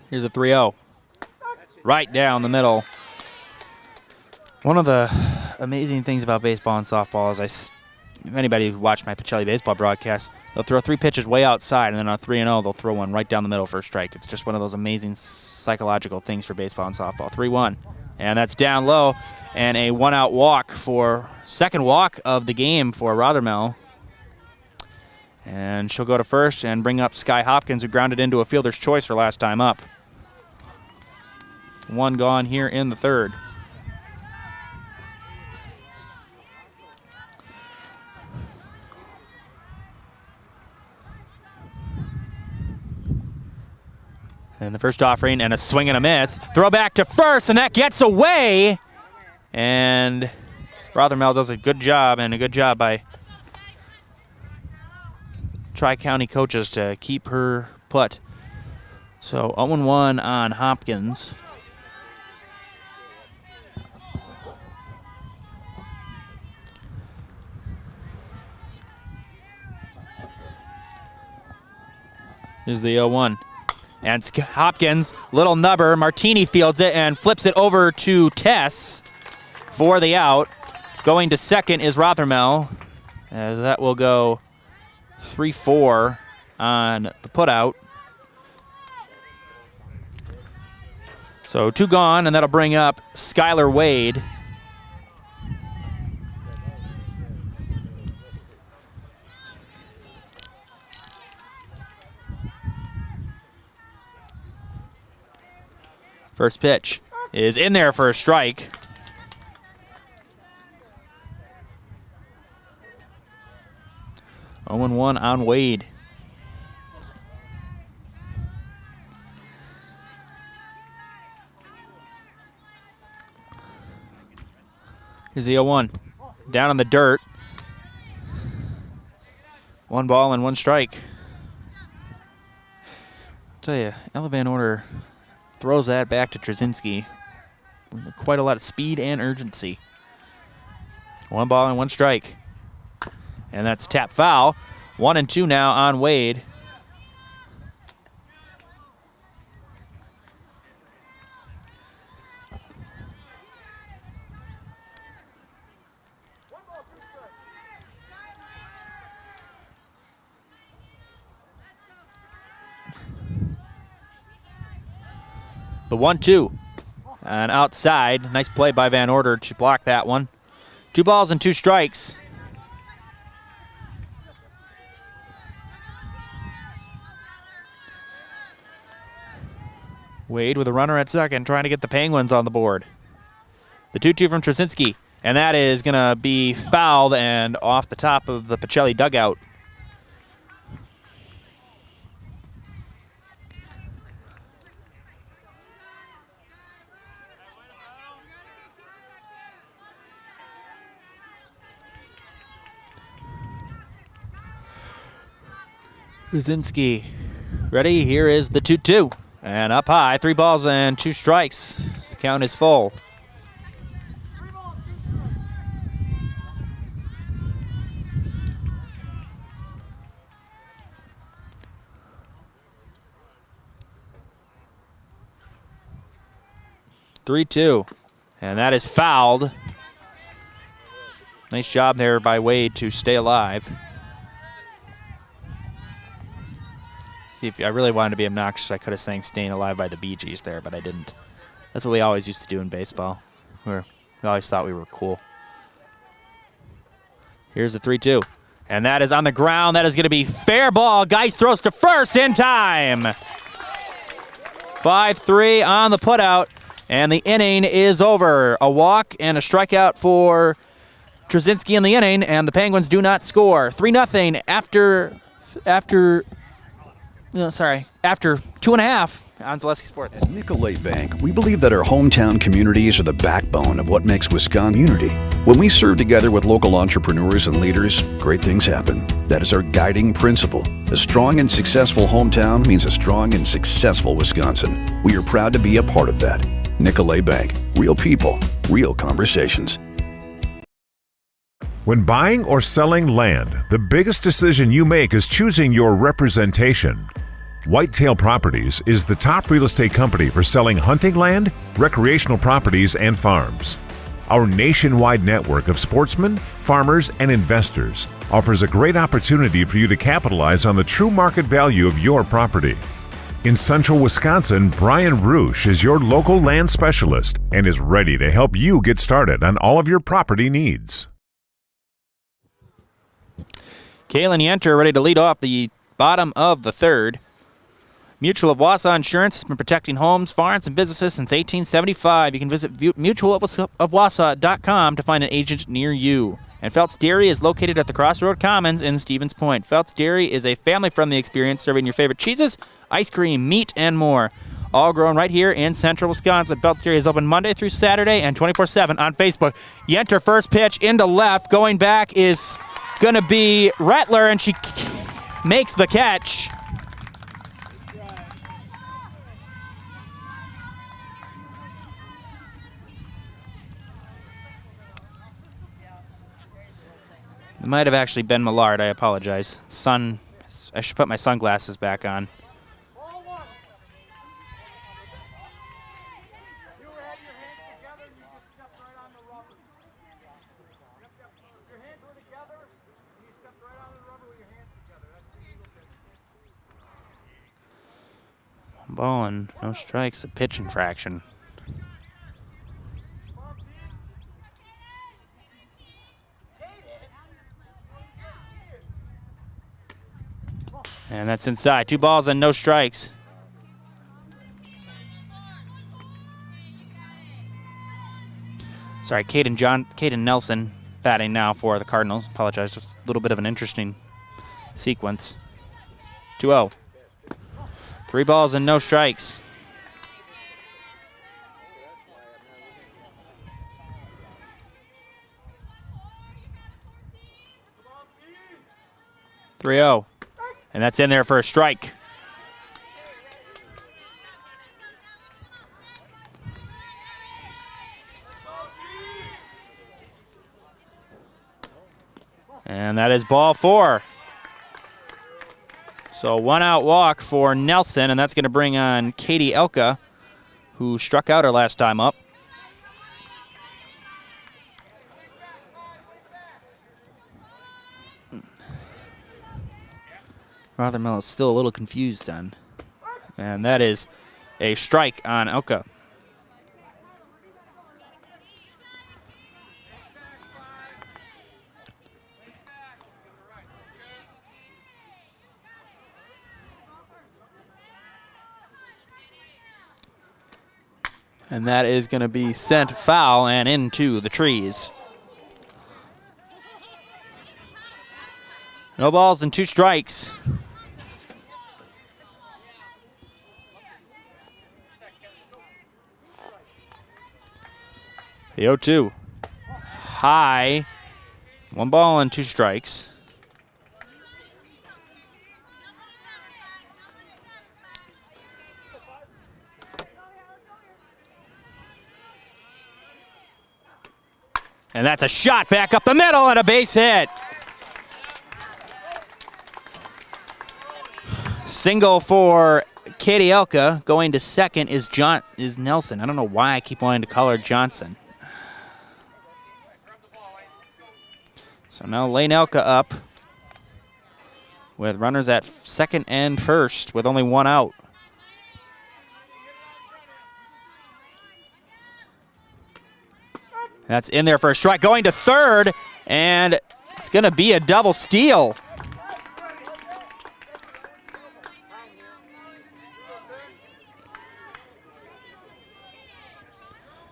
Here's a 3-0. Right down the middle. One of the amazing things about baseball and softball is if anybody who watched my Pacelli baseball broadcast, they'll throw 3 pitches way outside, and then on a 3-0, they'll throw one right down the middle for a strike. It's just one of those amazing psychological things for baseball and softball. 3-1. And that's down low, and a 1-out walk for second walk of the game for Rothermel. And she'll go to first and bring up Sky Hopkins, who grounded into a fielder's choice for last time up. 1 gone here in the 3rd. And the first offering and a swing and a miss. Throw back to first, and that gets away. And Rothermel does a good job, and a good job by Tri-County coaches to keep her put. So 0-1 on Hopkins. Here's the 0-1. And Hopkins, little nubber, Martini fields it and flips it over to Tess for the out. Going to second is Rothermel. That will go 3-4 on the putout. So 2 gone, and that'll bring up Skylar Wade. First pitch is in there for a strike. Oh, 0-1 on Wade. Here's the 0-1. Down in the dirt. 1 ball and 1 strike. I'll tell you, Ella Van Order throws that back to Trzynski with quite a lot of speed and urgency. 1 ball and 1 strike. And that's tap foul. 1-2 now on Wade. The 1-2. And outside. Nice play by Van Order to block that one. 2 balls and 2 strikes. Wade with a runner at second, trying to get the Penguins on the board. The 2-2 from Trzynski, and that is going to be fouled and off the top of the Pacelli dugout. Trzynski ready. Here is the 2-2. And up high, 3 balls and 2 strikes. The count is full. (3-2), and that is fouled. Nice job there by Wade to stay alive. See, if I really wanted to be obnoxious, I could have sang "Staying Alive" by the Bee Gees there, but I didn't. That's what we always used to do in baseball. We always thought we were cool. Here's the 3-2, and that is on the ground. That is going to be fair ball. Geist throws to first in time. 5-3 on the putout, and the inning is over. A walk and a strikeout for Trzynski in the inning, and the Penguins do not score. 3-0 after 2.5 on Zaleski Sports. At Nicolay Bank, we believe that our hometown communities are the backbone of what makes Wisconsin unity. When we serve together with local entrepreneurs and leaders, great things happen. That is our guiding principle. A strong and successful hometown means a strong and successful Wisconsin. We are proud to be a part of that. Nicolay Bank. Real people, real conversations. When buying or selling land, the biggest decision you make is choosing your representation. Whitetail Properties is the top real estate company for selling hunting land, recreational properties, and farms. Our nationwide network of sportsmen, farmers, and investors offers a great opportunity for you to capitalize on the true market value of your property. In central Wisconsin, Brian Roosh is your local land specialist and is ready to help you get started on all of your property needs. Kalen Yenter ready to lead off the bottom of the third. Mutual of Wausau Insurance has been protecting homes, farms, and businesses since 1875. You can visit mutualofwausau.com to find an agent near you. And Felt's Dairy is located at the Crossroad Commons in Stevens Point. Felt's Dairy is a family-friendly experience serving your favorite cheeses, ice cream, meat, and more. All grown right here in central Wisconsin. Felt's Dairy is open Monday through Saturday and 24/7 on Facebook. Yenter first pitch into left. Going back is going to be Rattler, and she makes the catch. It might have actually been Millard. I apologize. I should put my sunglasses back on. Ball and no strikes, a pitch infraction. And that's inside. 2 balls and no strikes. Sorry, Caden Nelson batting now for the Cardinals. Apologize, just a little bit of an interesting sequence. 2-0. 3 balls and no strikes. (3-0), and that's in there for a strike. And that is ball 4. So 1-out walk for Nelson, and that's going to bring on Katie Elka, who struck out her last time up. Rothermel is still a little confused then. And that is a strike on Elka. And that is going to be sent foul and into the trees. No balls and 2 strikes. The 0-2. High. 1 ball and 2 strikes. And that's a shot back up the middle and a base hit. Single for Katie Elka. Going to second is Nelson. I don't know why I keep wanting to call her Johnson. So now Lane Elka up with runners at second and first with only 1 out. That's in there for a strike. Going to third, and it's going to be a double steal.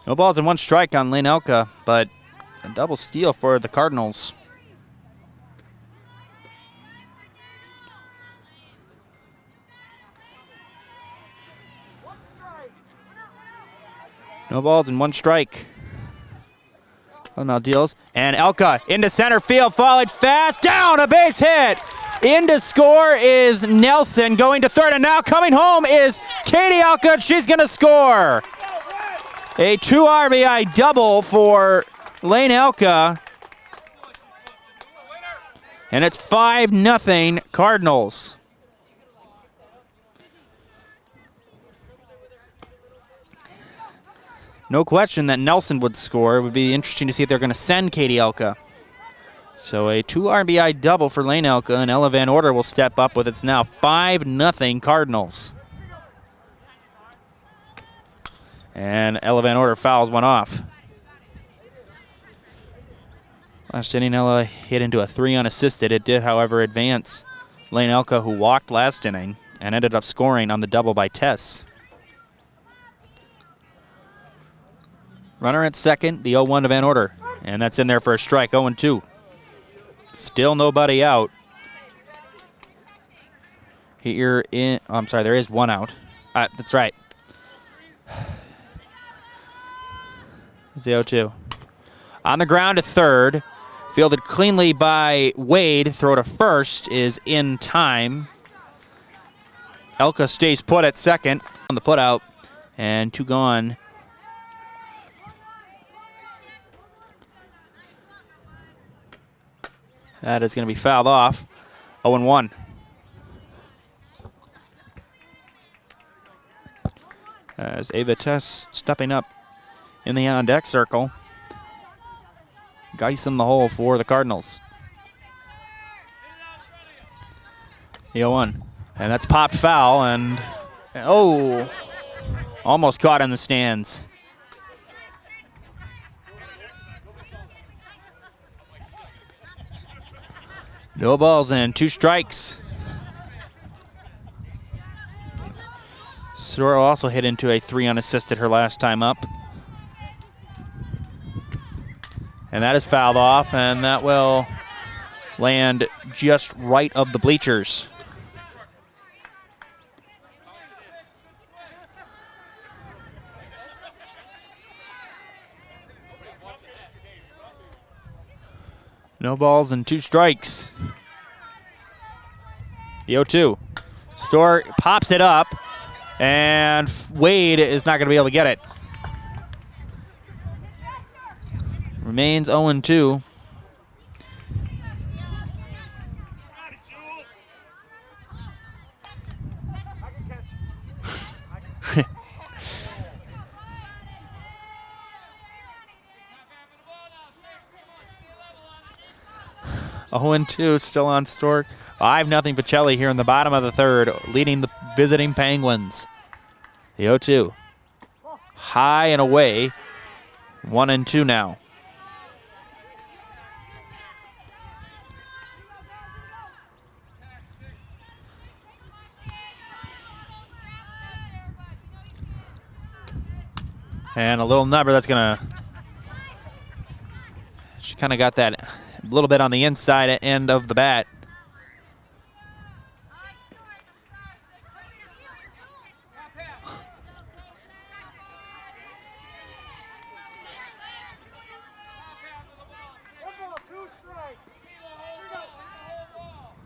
No balls and 1 strike on Lane Elka, but a double steal for the Cardinals. No balls and 1 strike. Now deals, and Elka into center field, falling fast, down, a base hit. In to score is Nelson, going to third, and now coming home is Katie Elka. She's going to score. A 2 RBI double for Lane Elka. And it's 5-0 Cardinals. No question that Nelson would score. It would be interesting to see if they're going to send Katie Elka. So a 2 RBI double for Lane Elka, and Ella Van Order will step up with it's now 5-0 Cardinals. And Ella Van Order fouls 1 off. Last inning, Ella hit into a 3 unassisted. It did, however, advance Lane Elka, who walked last inning, and ended up scoring on the double by Tess. Runner at second, the 0-1 to Van Order. And that's in there for a strike, 0-2. Still nobody out. Here in, oh, I'm sorry, there is 1 out. That's right. It's the 0-2. On the ground to third. Fielded cleanly by Wade. Throw to first is in time. Elka stays put at second on the put out. And 2 gone. That is going to be fouled off. 0-1. As Ava Tess stepping up in the on-deck circle. Geis in the hole for the Cardinals. The 0-1. And that's popped foul, and oh, almost caught in the stands. No balls and 2 strikes. Soro also hit into a 3 unassisted her last time up. And that is fouled off, and that will land just right of the bleachers. No balls and 2 strikes. The 0-2. Storr pops it up, and Wade is not going to be able to get it. Remains 0-2. 0-2 still on Stork. 5-0 Pacelli here in the bottom of the third, leading the visiting Penguins. The 0-2. High and away. 1-2 now. And a little number that's going to... She kind of got that a little bit on the inside end of the bat.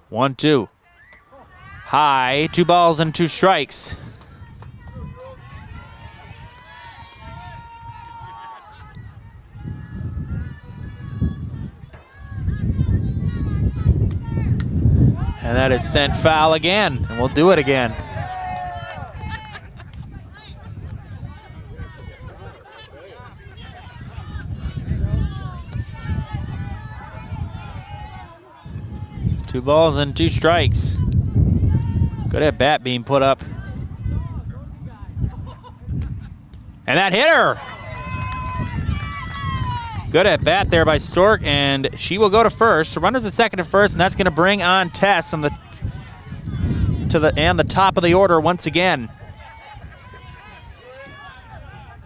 One, two. High, 2 balls and 2 strikes. And that is sent foul again, and we'll do it again. Two balls and 2 strikes. Good at bat being put up. And that hit her. Good at bat there by Stork, and she will go to first. So runners at second and first, and that's going to bring on Tess on the top of the order once again.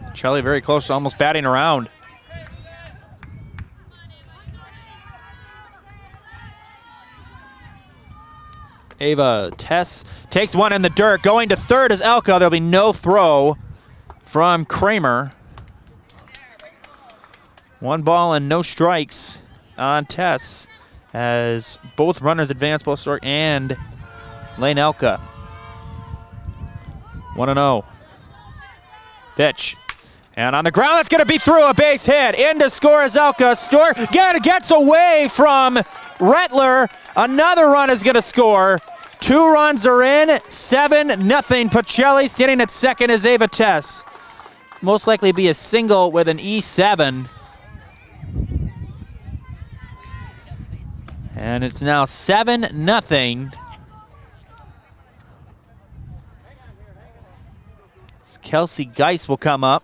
Pacelli very close to almost batting around. Ava Tess takes one in the dirt. Going to third is Elka. There'll be no throw from Kramer. 1 ball and no strikes on Tess as both runners advance, both Stork and Lane Elka. 1-0. Pitch. And on the ground, that's going to be through, a base hit. In to score is Elka. Stork gets away from Rettler. Another run is going to score. 2 runs are in, 7-0. Pacelli standing at second is Ava Tess. Most likely be a single with an E7. And it's now 7-0. Kelsey Geis will come up.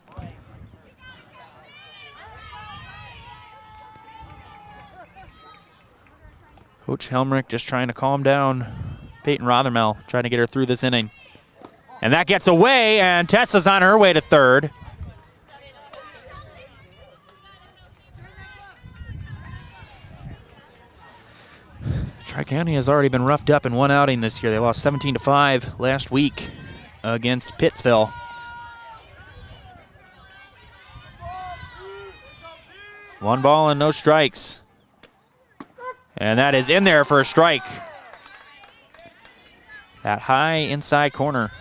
Coach Helmrich just trying to calm down Peyton Rothermel, trying to get her through this inning. And that gets away, and Tessa's on her way to third. Tri-County has already been roughed up in one outing this year. They lost 17-5 last week against Pittsville. One ball and no strikes. And that is in there for a strike. That high inside corner.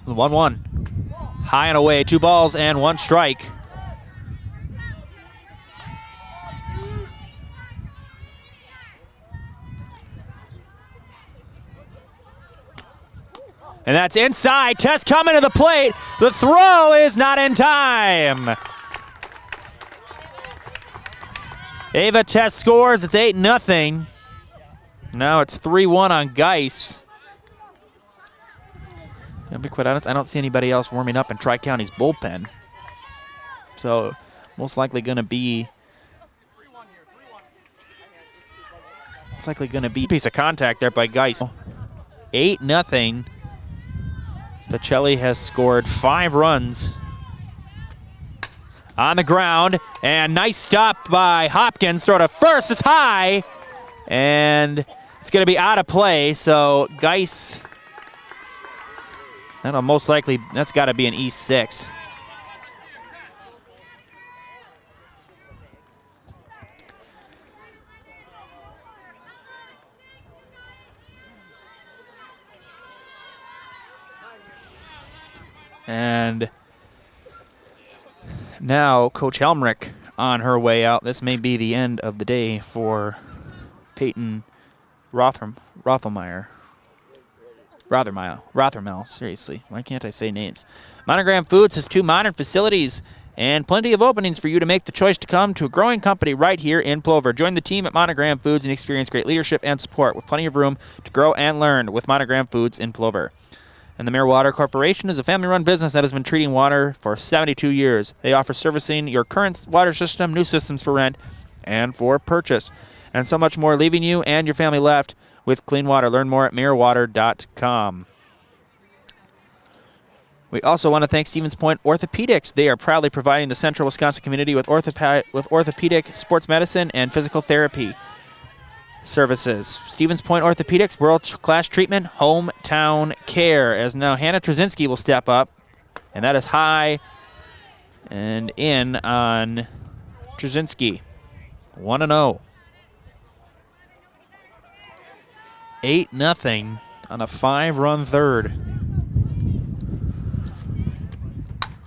1-1. High and away, 2 balls and 1 strike. And that's inside. Tess coming to the plate. The throw is not in time. Ava Tess scores. It's 8-0. Now it's 3-1 on Geis. I'll be quite honest, I don't see anybody else warming up in Tri-County's bullpen. So most likely going to be a piece of contact there by Geis. 8-0. Pacelli has scored 5 runs on the ground, and nice stop by Hopkins. Throw to first is high, and it's going to be out of play. So Geis, that'll most likely, that's got to be an E6. And now Coach Helmrich on her way out. This may be the end of the day for Peyton Rothermel, seriously. Why can't I say names? Monogram Foods has 2 modern facilities and plenty of openings for you to make the choice to come to a growing company right here in Plover. Join the team at Monogram Foods and experience great leadership and support with plenty of room to grow and learn with Monogram Foods in Plover. And the Mere Water Corporation is a family-run business that has been treating water for 72 years. They offer servicing your current water system, new systems for rent, and for purchase, and so much more, leaving you and your family left with clean water. Learn more at merewater.com. We also want to thank Stevens Point Orthopedics. They are proudly providing the central Wisconsin community with orthopedic, sports medicine, and physical therapy services. Stevens Point Orthopedics, world-class treatment, hometown care. As now Hannah Trzynski will step up, and that is high and in on Trzynski. 1-0. 8-0 on a 5-run third.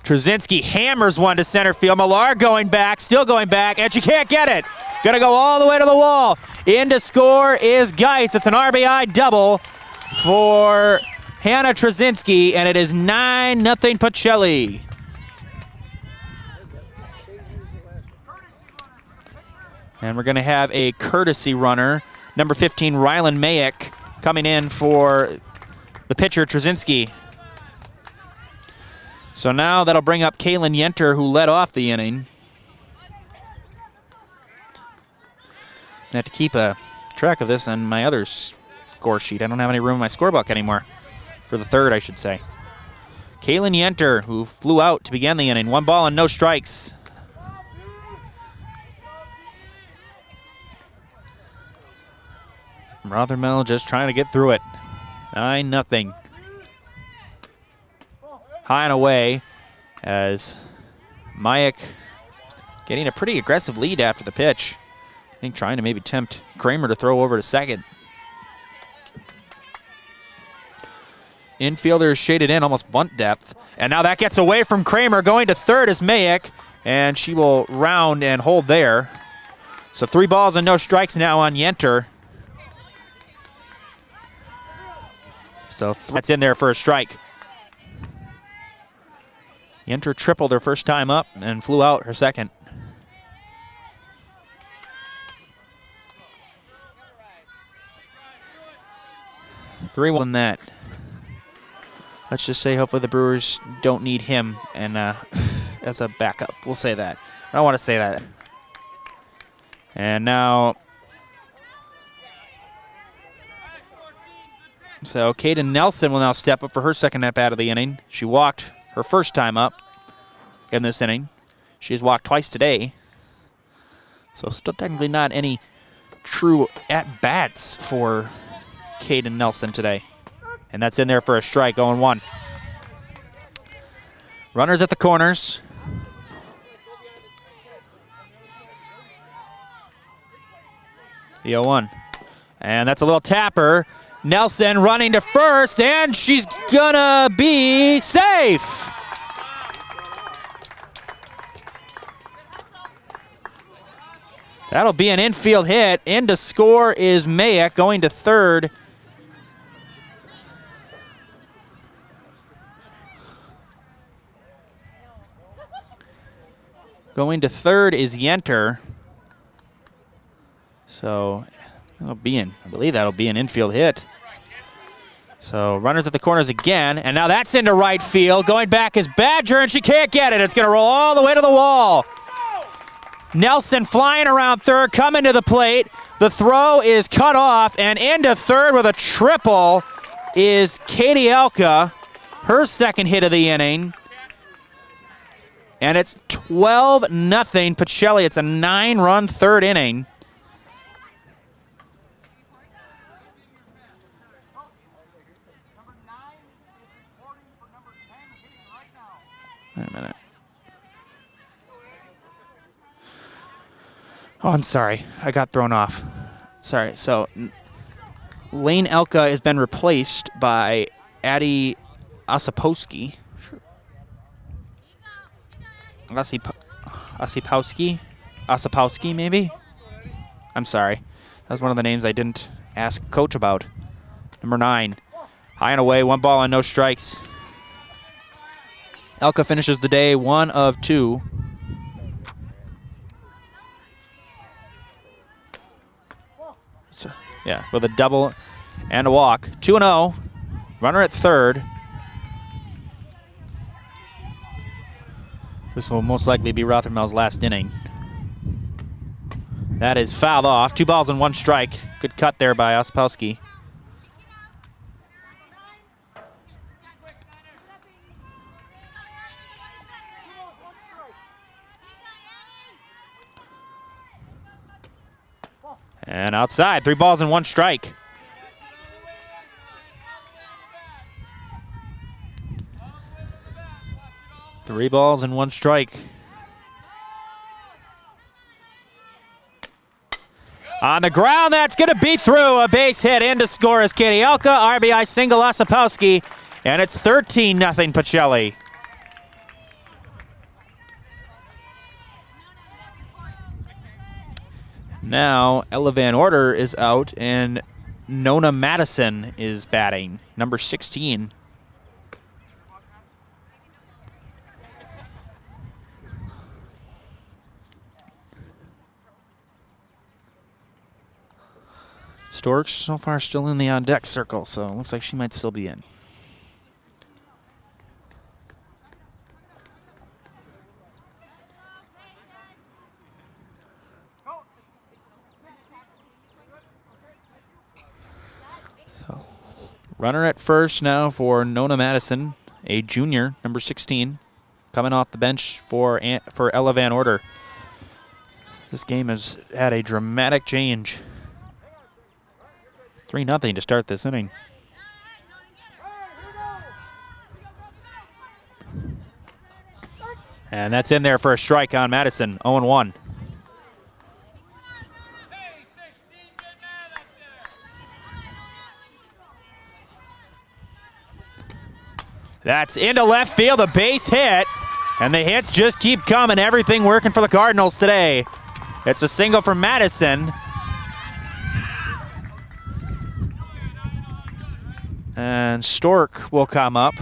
Trzynski hammers one to center field. Millar going back, still going back, and she can't get it. Gonna go all the way to the wall. In to score is Geis. It's an RBI double for Hannah Trzynski, and it is 9-0 Pacelli. And we're gonna have a courtesy runner, number 15, Rylan Mayick, coming in for the pitcher, Trzynski. So now that'll bring up Kaylin Yenter, who led off the inning. I have to keep a track of this on my other score sheet. I don't have any room in my scorebook anymore. For the third, I should say. Kaylin Yenter, who flew out to begin the inning. 1 ball and no strikes. Rothermel just trying to get through it. 9-0. High and away as Mayick getting a pretty aggressive lead after the pitch. I think trying to maybe tempt Kramer to throw over to second. Infielder is shaded in, almost bunt depth. And now that gets away from Kramer. Going to third is Mayick, and she will round and hold there. So 3 balls and no strikes now on Yenter. So that's in there for a strike. Yenter tripled her first time up and flew out her second. Three than that. Let's just say hopefully the Brewers don't need him and as a backup. We'll say that. I don't want to say that. And now, so Kaden Nelson will now step up for her second at-bat of the inning. She walked her first time up in this inning. She has walked twice today. So still technically not any true at-bats for Kaden Nelson today. And that's in there for a strike, 0-1. Runners at the corners. The 0-1. And that's a little tapper. Nelson running to first, and she's gonna be safe. That'll be an infield hit. In to score is Mayick, going to third. Going to third is Yenter. So that'll be in, I believe that'll be an infield hit. So runners at the corners again, and now that's into right field. Going back is Badger, and she can't get it. It's going to roll all the way to the wall. Nelson flying around third, coming to the plate. The throw is cut off, and into third with a triple is Katie Elka, her second hit of the inning. And it's 12-0 Pacelli. It's a 9-run third inning. Wait a minute. Oh, I'm sorry. I got thrown off. Sorry. So Lane Elka has been replaced by Addie Osipowski. Osipowski, maybe? I'm sorry. That was one of the names I didn't ask Coach about. Number 9. High and away, 1 ball and no strikes. Elka finishes the day 1 of 2. Yeah, with a double and a walk. 2-0. Runner at third. This will most likely be Rothermel's last inning. That is fouled off. 2 balls and 1 strike. Good cut there by Ospowski. And outside, 3 balls and 1 strike. Three balls and 1 strike. On the ground, that's going to be through. A base hit in to score is Kadielka. RBI single Ospowski, and it's 13-0 Pacelli. Now, Ella Van Order is out, and Nona Madison is batting, number 16. Storks so far still in the on-deck circle, so it looks like she might still be in. So, runner at first now for Nona Madison, a junior, number 16, coming off the bench for Ella Van Order. This game has had a dramatic change. 3-0 to start this inning. And that's in there for a strike on Madison, 0-1. That's into left field, a base hit, and the hits just keep coming. Everything working for the Cardinals today. It's a single for Madison. And Stork will come up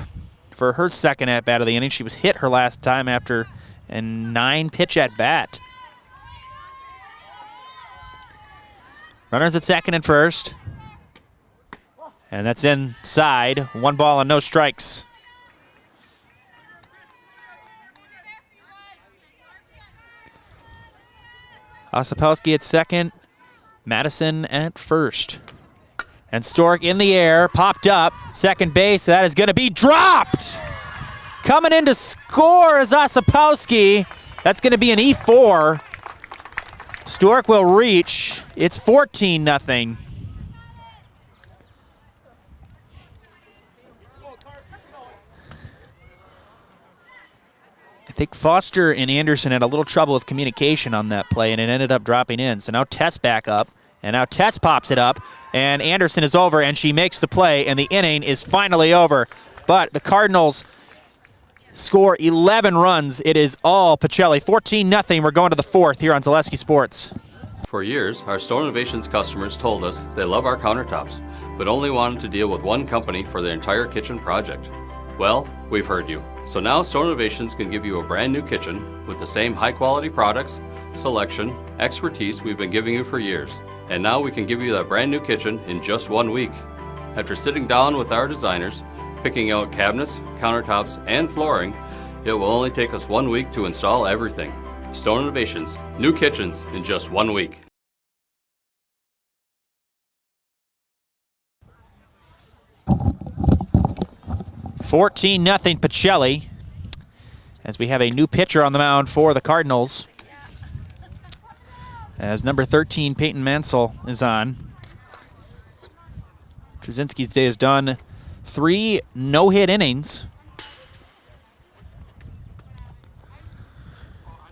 for her second at-bat of the inning. She was hit her last time after a 9-pitch at-bat. Runners at second and first. And that's inside. 1 ball and no strikes. Ospowski at second. Madison at first. And Stork in the air, popped up, second base. That is going to be dropped. Coming in to score is Ospowski. That's going to be an E4. Stork will reach. It's 14-0. I think Foster and Anderson had a little trouble with communication on that play, and it ended up dropping in. So now Tess back up. And now Tess pops it up, and Anderson is over, and she makes the play, and the inning is finally over. But the Cardinals score 11 runs. It is all Pacelli. 14-0. We're going to the fourth here on Zaleski Sports. For years, our Store Innovations customers told us they love our countertops, but only wanted to deal with one company for their entire kitchen project. Well, we've heard you. So now Store Innovations can give you a brand new kitchen with the same high-quality products, selection, expertise we've been giving you for years. And now we can give you that brand new kitchen in just 1 week. After sitting down with our designers, picking out cabinets, countertops, and flooring, it will only take us 1 week to install everything. Stone Innovations, new kitchens in just 1 week. $14-0 Pacelli, as we have a new pitcher on the mound for the Cardinals. As number 13, Peyton Mansell, is on. Trzynski's day is done. 3 no-hit innings.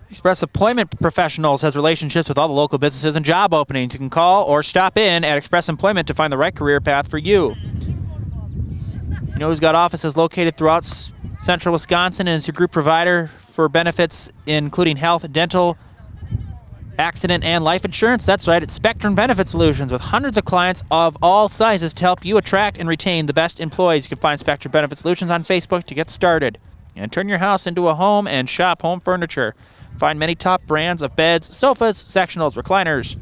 Express Employment Professionals has relationships with all the local businesses and job openings. You can call or stop in at Express Employment to find the right career path for you. You know who's got offices located throughout central Wisconsin and is your group provider for benefits including health, dental, accident, and life insurance? That's right, it's Spectrum Benefit Solutions with hundreds of clients of all sizes to help you attract and retain the best employees. You can find Spectrum Benefit Solutions on Facebook to get started. And turn your house into a home and shop home furniture. Find many top brands of beds, sofas, sectionals, recliners.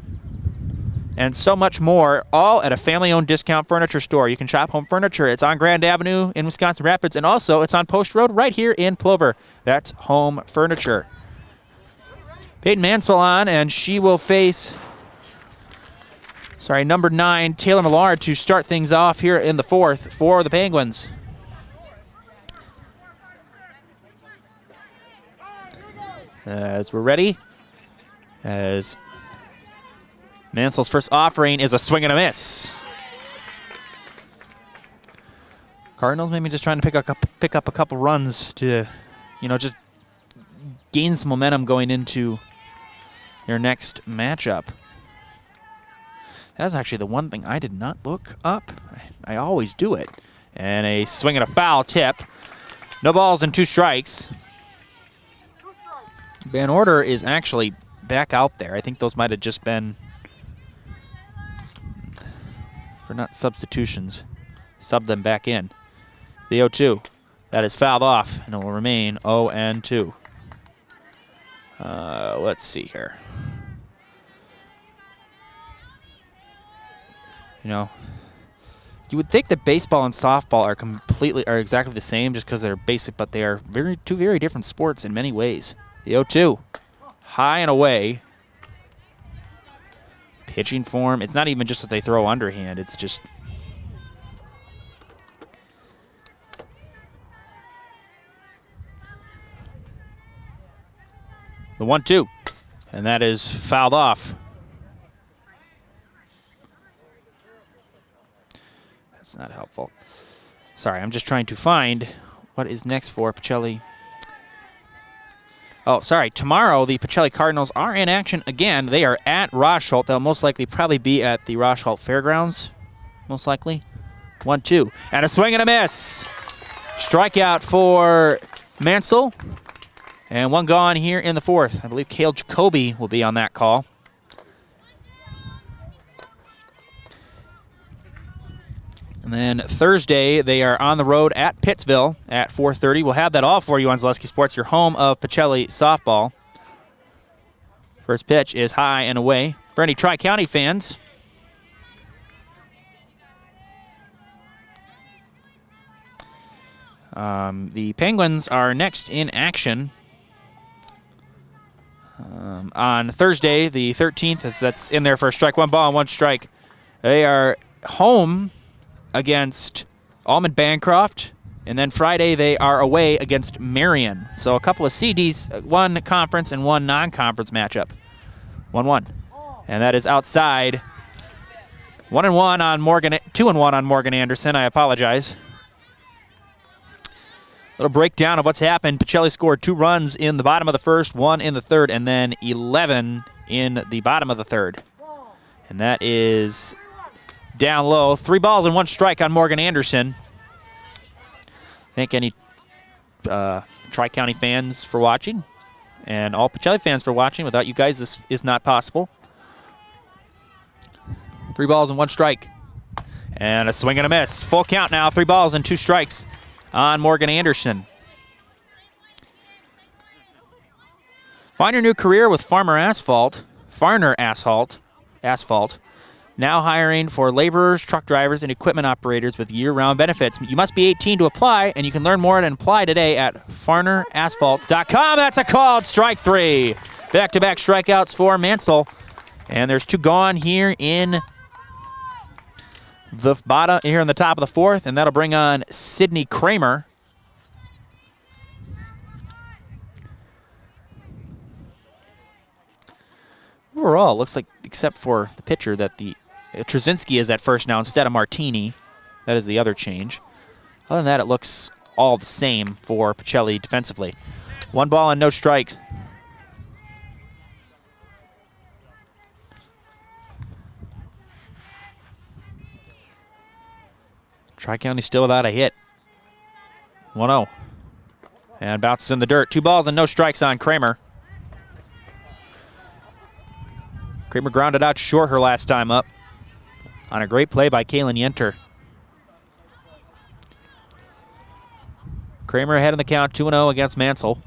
and so much more, all at a family-owned discount furniture store. You can shop home furniture. It's on Grand Avenue in Wisconsin Rapids, and also it's on Post Road right here in Plover. That's Home Furniture. Peyton Mansell on, and she will face, number 9, Taylor Millard, to start things off here in the 4th for the Penguins. As we're ready, as Mansell's first offering is a swing and a miss. Cardinals maybe just trying to pick up a couple runs to, just gain some momentum going into your next matchup. That's actually the one thing I did not look up. I always do it. And a swing and a foul tip. No balls and 2 strikes. Van Order is actually back out there. I think those might have just been, for not substitutions, sub them back in. The 0-2. That is fouled off, and it will remain 0-2. Let's see here. You would think that baseball and softball are exactly the same just because they're basic, but they are two very different sports in many ways. The 0-2. High and away. Pitching form. It's not even just that they throw underhand. It's just... The 1-2. And that is fouled off. That's not helpful. Sorry, I'm just trying to find what is next for Pacelli. Oh, sorry. Tomorrow, the Pacelli Cardinals are in action again. They are at Rosholt. They'll most likely probably be at the Rosholt Fairgrounds. Most likely. 1-2. And a swing and a miss. Strikeout for Mansell. And one gone here in the 4th. I believe Cale Jacoby will be on that call. And then Thursday, they are on the road at Pittsville at 4:30. We'll have that all for you on Zaleski Sports, your home of Pacelli softball. First pitch is high and away. For any Tri-County fans, the Penguins are next in action on Thursday, the 13th. That's in there for a strike. 1 ball and 1 strike. They are home against Almond Bancroft, and then Friday they are away against Marion. So a couple of CDs, 1 conference and 1 non-conference matchup. 1-1. And that is outside. 1-1 on Morgan, 2-1 on Morgan Anderson. I apologize. Little breakdown of what's happened. Pacelli scored 2 runs in the bottom of the 1st, 1 in the 3rd, and then 11 in the bottom of the 3rd. And that is down low. 3 balls and 1 strike on Morgan Anderson. Thank any Tri-County fans for watching, and all Pacelli fans for watching. Without you guys, this is not possible. 3 balls and 1 strike. And a swing and a miss. Full count now. 3 balls and 2 strikes on Morgan Anderson. Find your new career with Farner Asphalt. Now hiring for laborers, truck drivers, and equipment operators with year-round benefits. You must be 18 to apply, and you can learn more and apply today at farnerasphalt.com. That's a called strike 3. Back-to-back strikeouts for Mansell. And there's 2 gone here in the bottom, here in the top of the 4th, and that'll bring on Sidney Kramer. Overall, it looks like, except for the pitcher, that the Trzynski is at first now instead of Martini. That is the other change. Other than that, it looks all the same for Pacelli defensively. 1 ball and no strikes. Tri-County still without a hit. 1-0. And bounces in the dirt. 2 balls and no strikes on Kramer. Kramer grounded out short her last time up on a great play by Kaylin Yenter. Kramer ahead in the count, 2-0 against Mansell.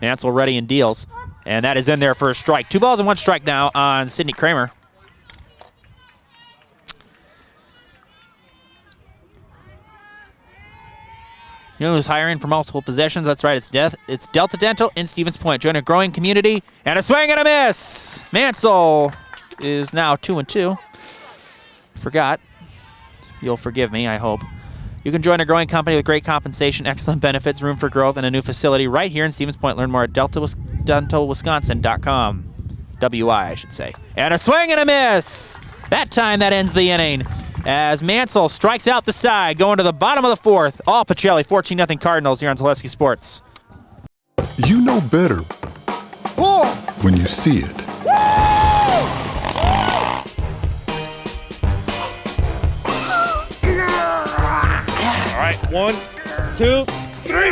Mansell ready and deals. And that is in there for a strike. 2 balls and 1 strike now on Sidney Kramer. You know who's hiring for multiple positions? That's right, it's Delta Dental in Stevens Point. Join a growing community, and a swing and a miss! Mansell is now 2-2. Forgot. You'll forgive me, I hope. You can join a growing company with great compensation, excellent benefits, room for growth, and a new facility right here in Stevens Point. Learn more at deltadentalwisconsin.com. WI, I should say. And a swing and a miss! That time, that ends the inning. As Mansell strikes out the side, going to the bottom of the fourth. All Pacelli, 14-0 Cardinals here on Zaleski Sports. You know better when you see it. All right, 1, 2, 3.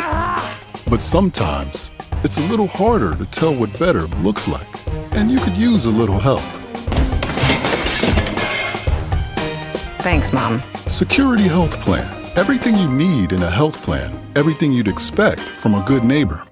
But sometimes it's a little harder to tell what better looks like, and you could use a little help. Thanks, Mom. Security Health Plan. Everything you need in a health plan. Everything you'd expect from a good neighbor.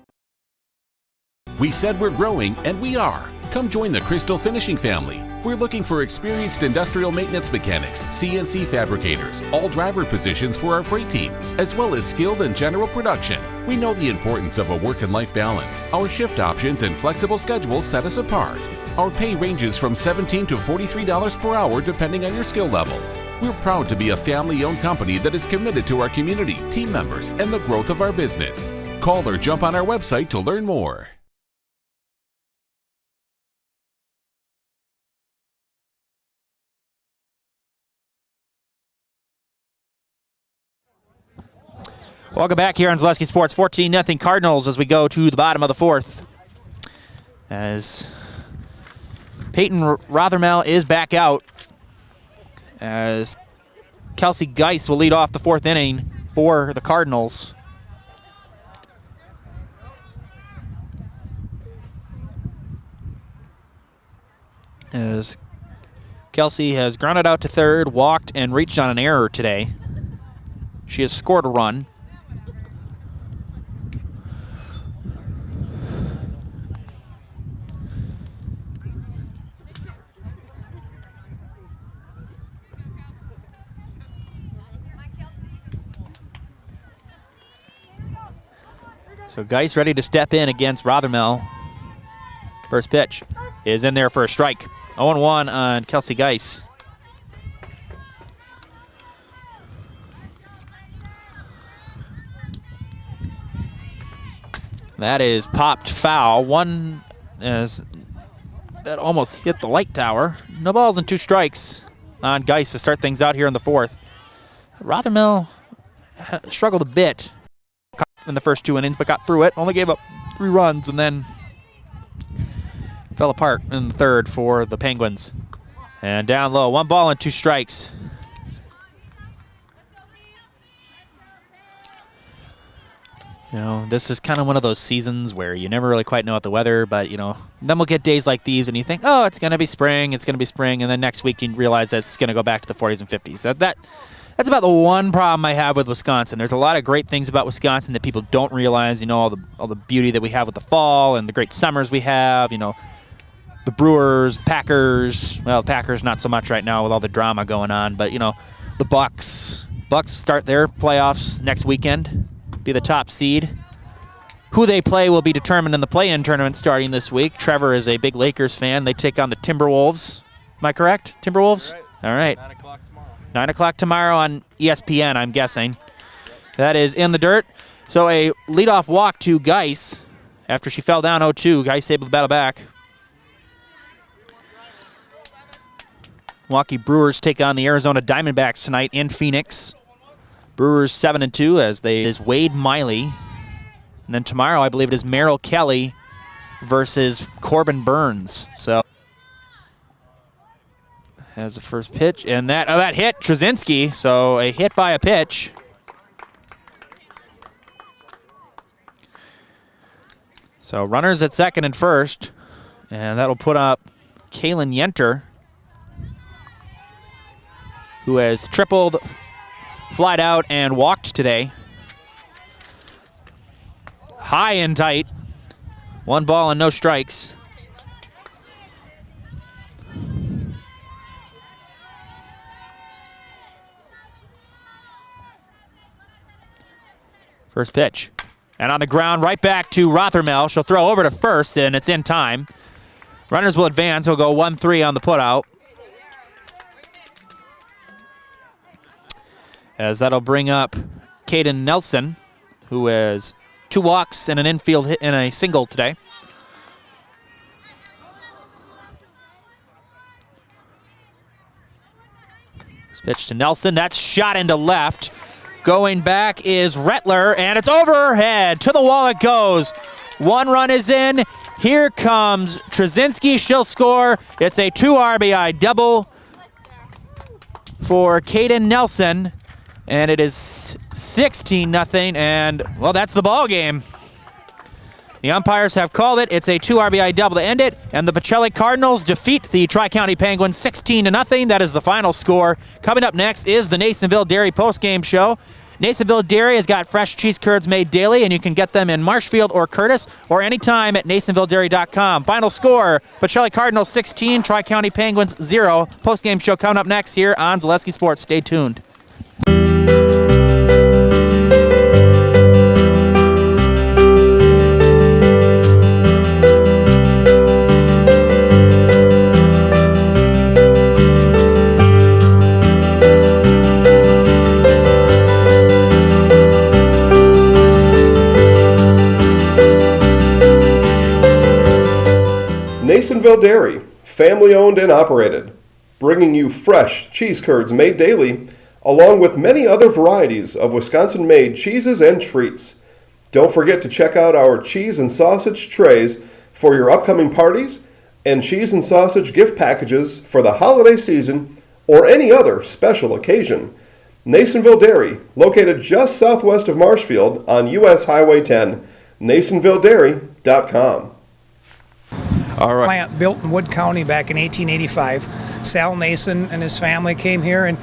We said we're growing, and we are. Come join the Crystal Finishing family. We're looking for experienced industrial maintenance mechanics, CNC fabricators, all driver positions for our freight team, as well as skilled and general production. We know the importance of a work and life balance. Our shift options and flexible schedules set us apart. Our pay ranges from $17 to $43 per hour depending on your skill level. We're proud to be a family-owned company that is committed to our community, team members, and the growth of our business. Call or jump on our website to learn more. Welcome back here on Zaleski Sports. 14-0 Cardinals as we go to the bottom of the fourth. As Peyton Rothermel is back out, as Kelsey Geis will lead off the fourth inning for the Cardinals. As Kelsey has grounded out to third, walked, and reached on an error today. She has scored a run. So Geis ready to step in against Rothermel. First pitch is in there for a strike. 0-1 on Kelsey Geis. That is popped foul. One as that almost hit the light tower. No balls and 2 strikes on Geis to start things out here in the fourth. Rothermel struggled a bit in the first 2 innings, but got through it. Only gave up 3 runs and then fell apart in the third for the Penguins. And down low, 1 ball and 2 strikes. You know, this is kind of one of those seasons where you never really quite know what the weather, but, you know, then we'll get days like these and you think, oh, it's going to be spring, and then next week you realize that it's going to go back to the 40s and 50s. That's about the one problem I have with Wisconsin. There's a lot of great things about Wisconsin that people don't realize. You know, all the beauty that we have with the fall and the great summers we have. You know, the Brewers, Packers. Well, Packers not so much right now with all the drama going on. But, you know, the Bucks. Bucks start their playoffs next weekend. Be the top seed. Who they play will be determined in the play-in tournament starting this week. Trevor is a big Lakers fan. They take on the Timberwolves. Am I correct? Timberwolves? All right. 9 o'clock tomorrow. 9 o'clock tomorrow on ESPN, I'm guessing. That is in the dirt. So a leadoff walk to Geis after she fell down 0-2. Geis able to battle back. Milwaukee Brewers take on the Arizona Diamondbacks tonight in Phoenix. Brewers 7-2 as they is Wade Miley. And then tomorrow, I believe it is Merrill Kelly versus Corbin Burns. So has the first pitch, and that hit Trzynski. So a hit by a pitch. So runners at second and first, and that'll put up Kaylin Yenter, who has tripled, flied out, and walked today. High and tight. 1 ball and no strikes. First pitch. And on the ground, right back to Rothermel. She'll throw over to first, and it's in time. Runners will advance. He'll go 1-3 on the putout. As that'll bring up Caden Nelson, who has 2 walks and an infield hit and a single today. This pitch to Nelson. That's shot into left. Going back is Rettler, and it's overhead. To the wall it goes. 1 run is in. Here comes Trzynski. She'll score. It's a 2 RBI double for Caden Nelson. And it is 16-0, and, well, that's the ball game. The umpires have called it. It's a 2 RBI double to end it, and the Pacelli Cardinals defeat the Tri-County Penguins 16-0. That is the final score. Coming up next is the Nasonville Dairy postgame show. Nasonville Dairy has got fresh cheese curds made daily, and you can get them in Marshfield or Curtis or anytime at NasonvilleDairy.com. Final score, Pacelli Cardinals 16, Tri-County Penguins 0. Postgame show coming up next here on Zaleski Sports. Stay tuned. Nasonville Dairy, family owned and operated, bringing you fresh cheese curds made daily, along with many other varieties of Wisconsin-made cheeses and treats. Don't forget to check out our cheese and sausage trays for your upcoming parties and cheese and sausage gift packages for the holiday season or any other special occasion. Nasonville Dairy, located just southwest of Marshfield on U.S. Highway 10, NasonvilleDairy.com. All right. Plant built in Wood County back in 1885. Sal Nason and his family came here, and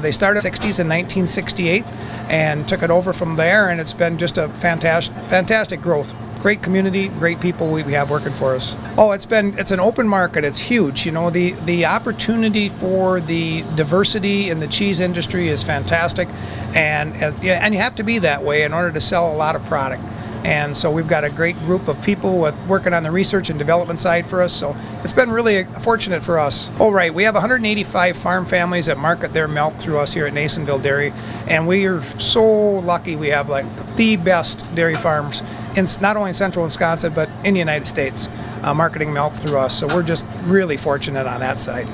they started in the 60s in 1968 and took it over from there, and it's been just a fantastic growth. Great community, great people we have working for us. Oh, it's an open market. It's huge. You know, the opportunity for the diversity in the cheese industry is fantastic, and you have to be that way in order to sell a lot of product. And so we've got a great group of people working on the research and development side for us. So it's been really fortunate for us. Oh, right. We have 185 farm families that market their milk through us here at Nasonville Dairy. And we are so lucky we have like the best dairy farms in not only in central Wisconsin, but in the United States, marketing milk through us. So we're just really fortunate on that side.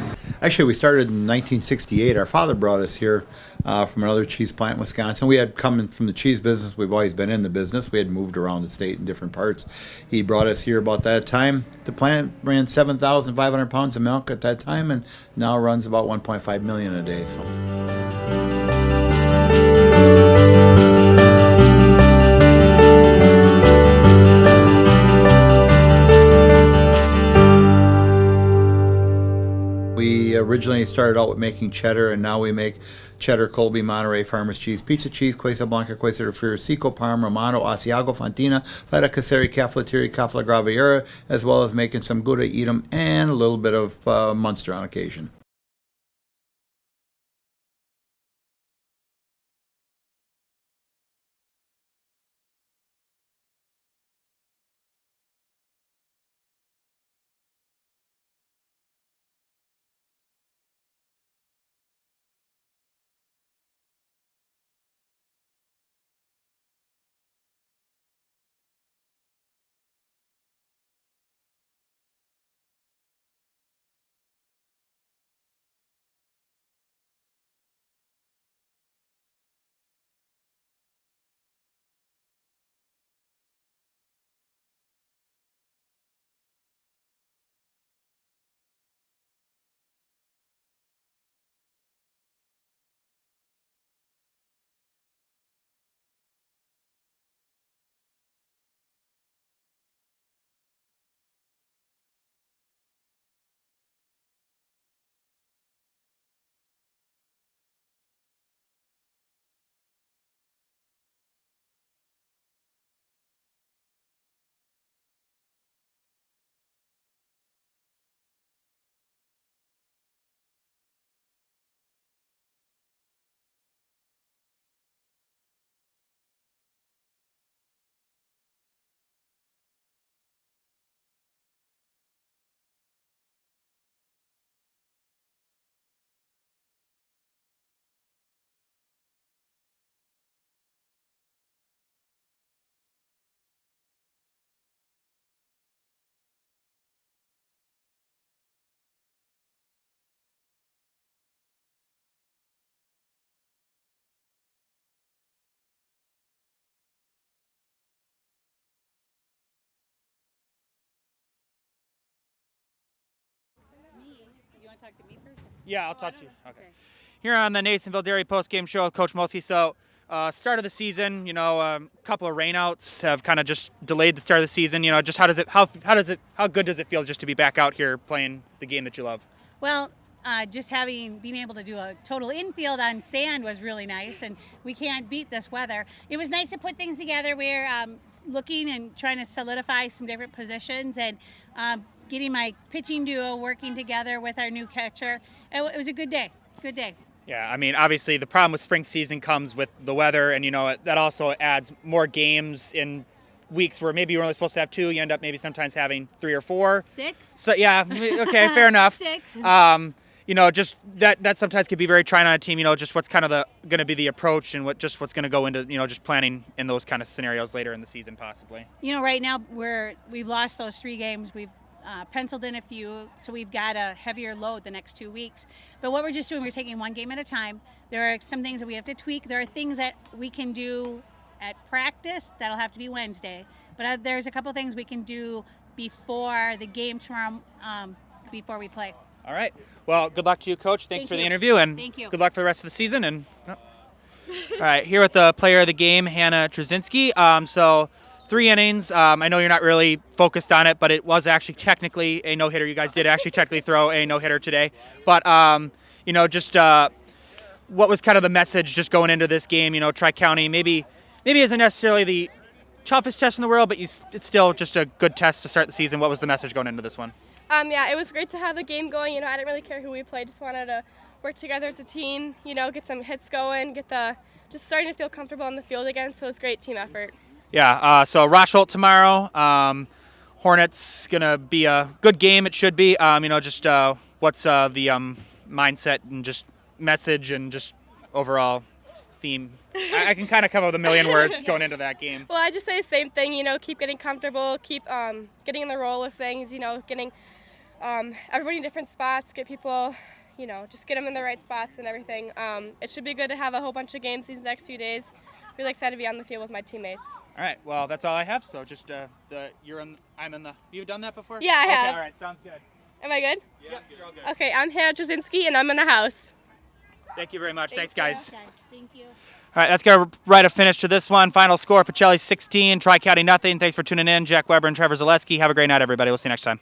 Actually, we started in 1968. Our father brought us here from another cheese plant in Wisconsin. We had come from the cheese business. We've always been in the business. We had moved around the state in different parts. He brought us here about that time. The plant ran 7,500 pounds of milk at that time, and now runs about 1.5 million a day. So. We originally started out with making cheddar, and now we make cheddar, Colby, Monterey, Farmers Cheese, Pizza Cheese, Quesa Blanca, Quesa de Friar, Seco, Parma, Romano, Asiago, Fontina, Feta Caseri, Cafetieri, Cafla Graviera, as well as making some Gouda Edam and a little bit of Munster on occasion. want to talk to me first? Yeah, I'll talk to you. Okay. Here on the Nasonville Dairy postgame show with Coach Molsky. So, start of the season, a couple of rainouts have kind of just delayed the start of the season. Just how good does it feel just to be back out here playing the game that you love? Well, just being able to do a total infield on sand was really nice, and we can't beat this weather. It was nice to put things together. We're looking and trying to solidify some different positions and getting my pitching duo working together with our new catcher. It was a good day. Good day. Yeah, I mean, obviously the problem with spring season comes with the weather, and that also adds more games in weeks where maybe you're only supposed to have 2. You end up maybe sometimes having 3 or 4. 6. So yeah, okay, fair enough. 6. Just that sometimes could be very trying on a team. Just what's kind of going to be the approach and what's going to go into just planning in those kind of scenarios later in the season possibly. Right now we've lost those 3 games. We've penciled in a few, so we've got a heavier load the next 2 weeks. But what we're just doing, we're taking one game at a time. There are some things that we have to tweak. There are things that we can do at practice that'll have to be Wednesday. But there's a couple things we can do before the game tomorrow, before we play. All right. Well, good luck to you, Coach. Thanks for the interview, and good luck for the rest of the season. And all right, here with the player of the game, Hannah Trzynski. So 3 innings. I know you're not really focused on it, but it was actually technically a no-hitter. You guys did actually technically throw a no-hitter today. But, what was kind of the message just going into this game? Tri-County maybe isn't necessarily the toughest test in the world, but it's still just a good test to start the season. What was the message going into this one? Yeah, it was great to have the game going. I didn't really care who we played. Just wanted to work together as a team, get some hits going, just starting to feel comfortable on the field again. So it was a great team effort. Yeah, so Rochholt tomorrow. Hornets going to be a good game. It should be. What's the mindset and just message and just overall theme? I can kind of come up with a million words going into that game. Well, I just say the same thing, keep getting comfortable, keep getting in the roll of things, getting everybody in different spots, get people, just get them in the right spots and everything. It should be good to have a whole bunch of games these next few days. Really excited to be on the field with my teammates. All right, well, that's all I have. So just you've done that before? Yeah, I have. Okay, all right, sounds good. Am I good? Yeah, you're all good. Okay, I'm Hannah Trzynski, and I'm in the house. Thank you very much. Thanks, guys. Okay, thank you. All right, that's going to write a finish to this one. Final score, Pacelli 16, Tri-County nothing. Thanks for tuning in. Jack Weber and Trevor Zaleski. Have a great night, everybody. We'll see you next time.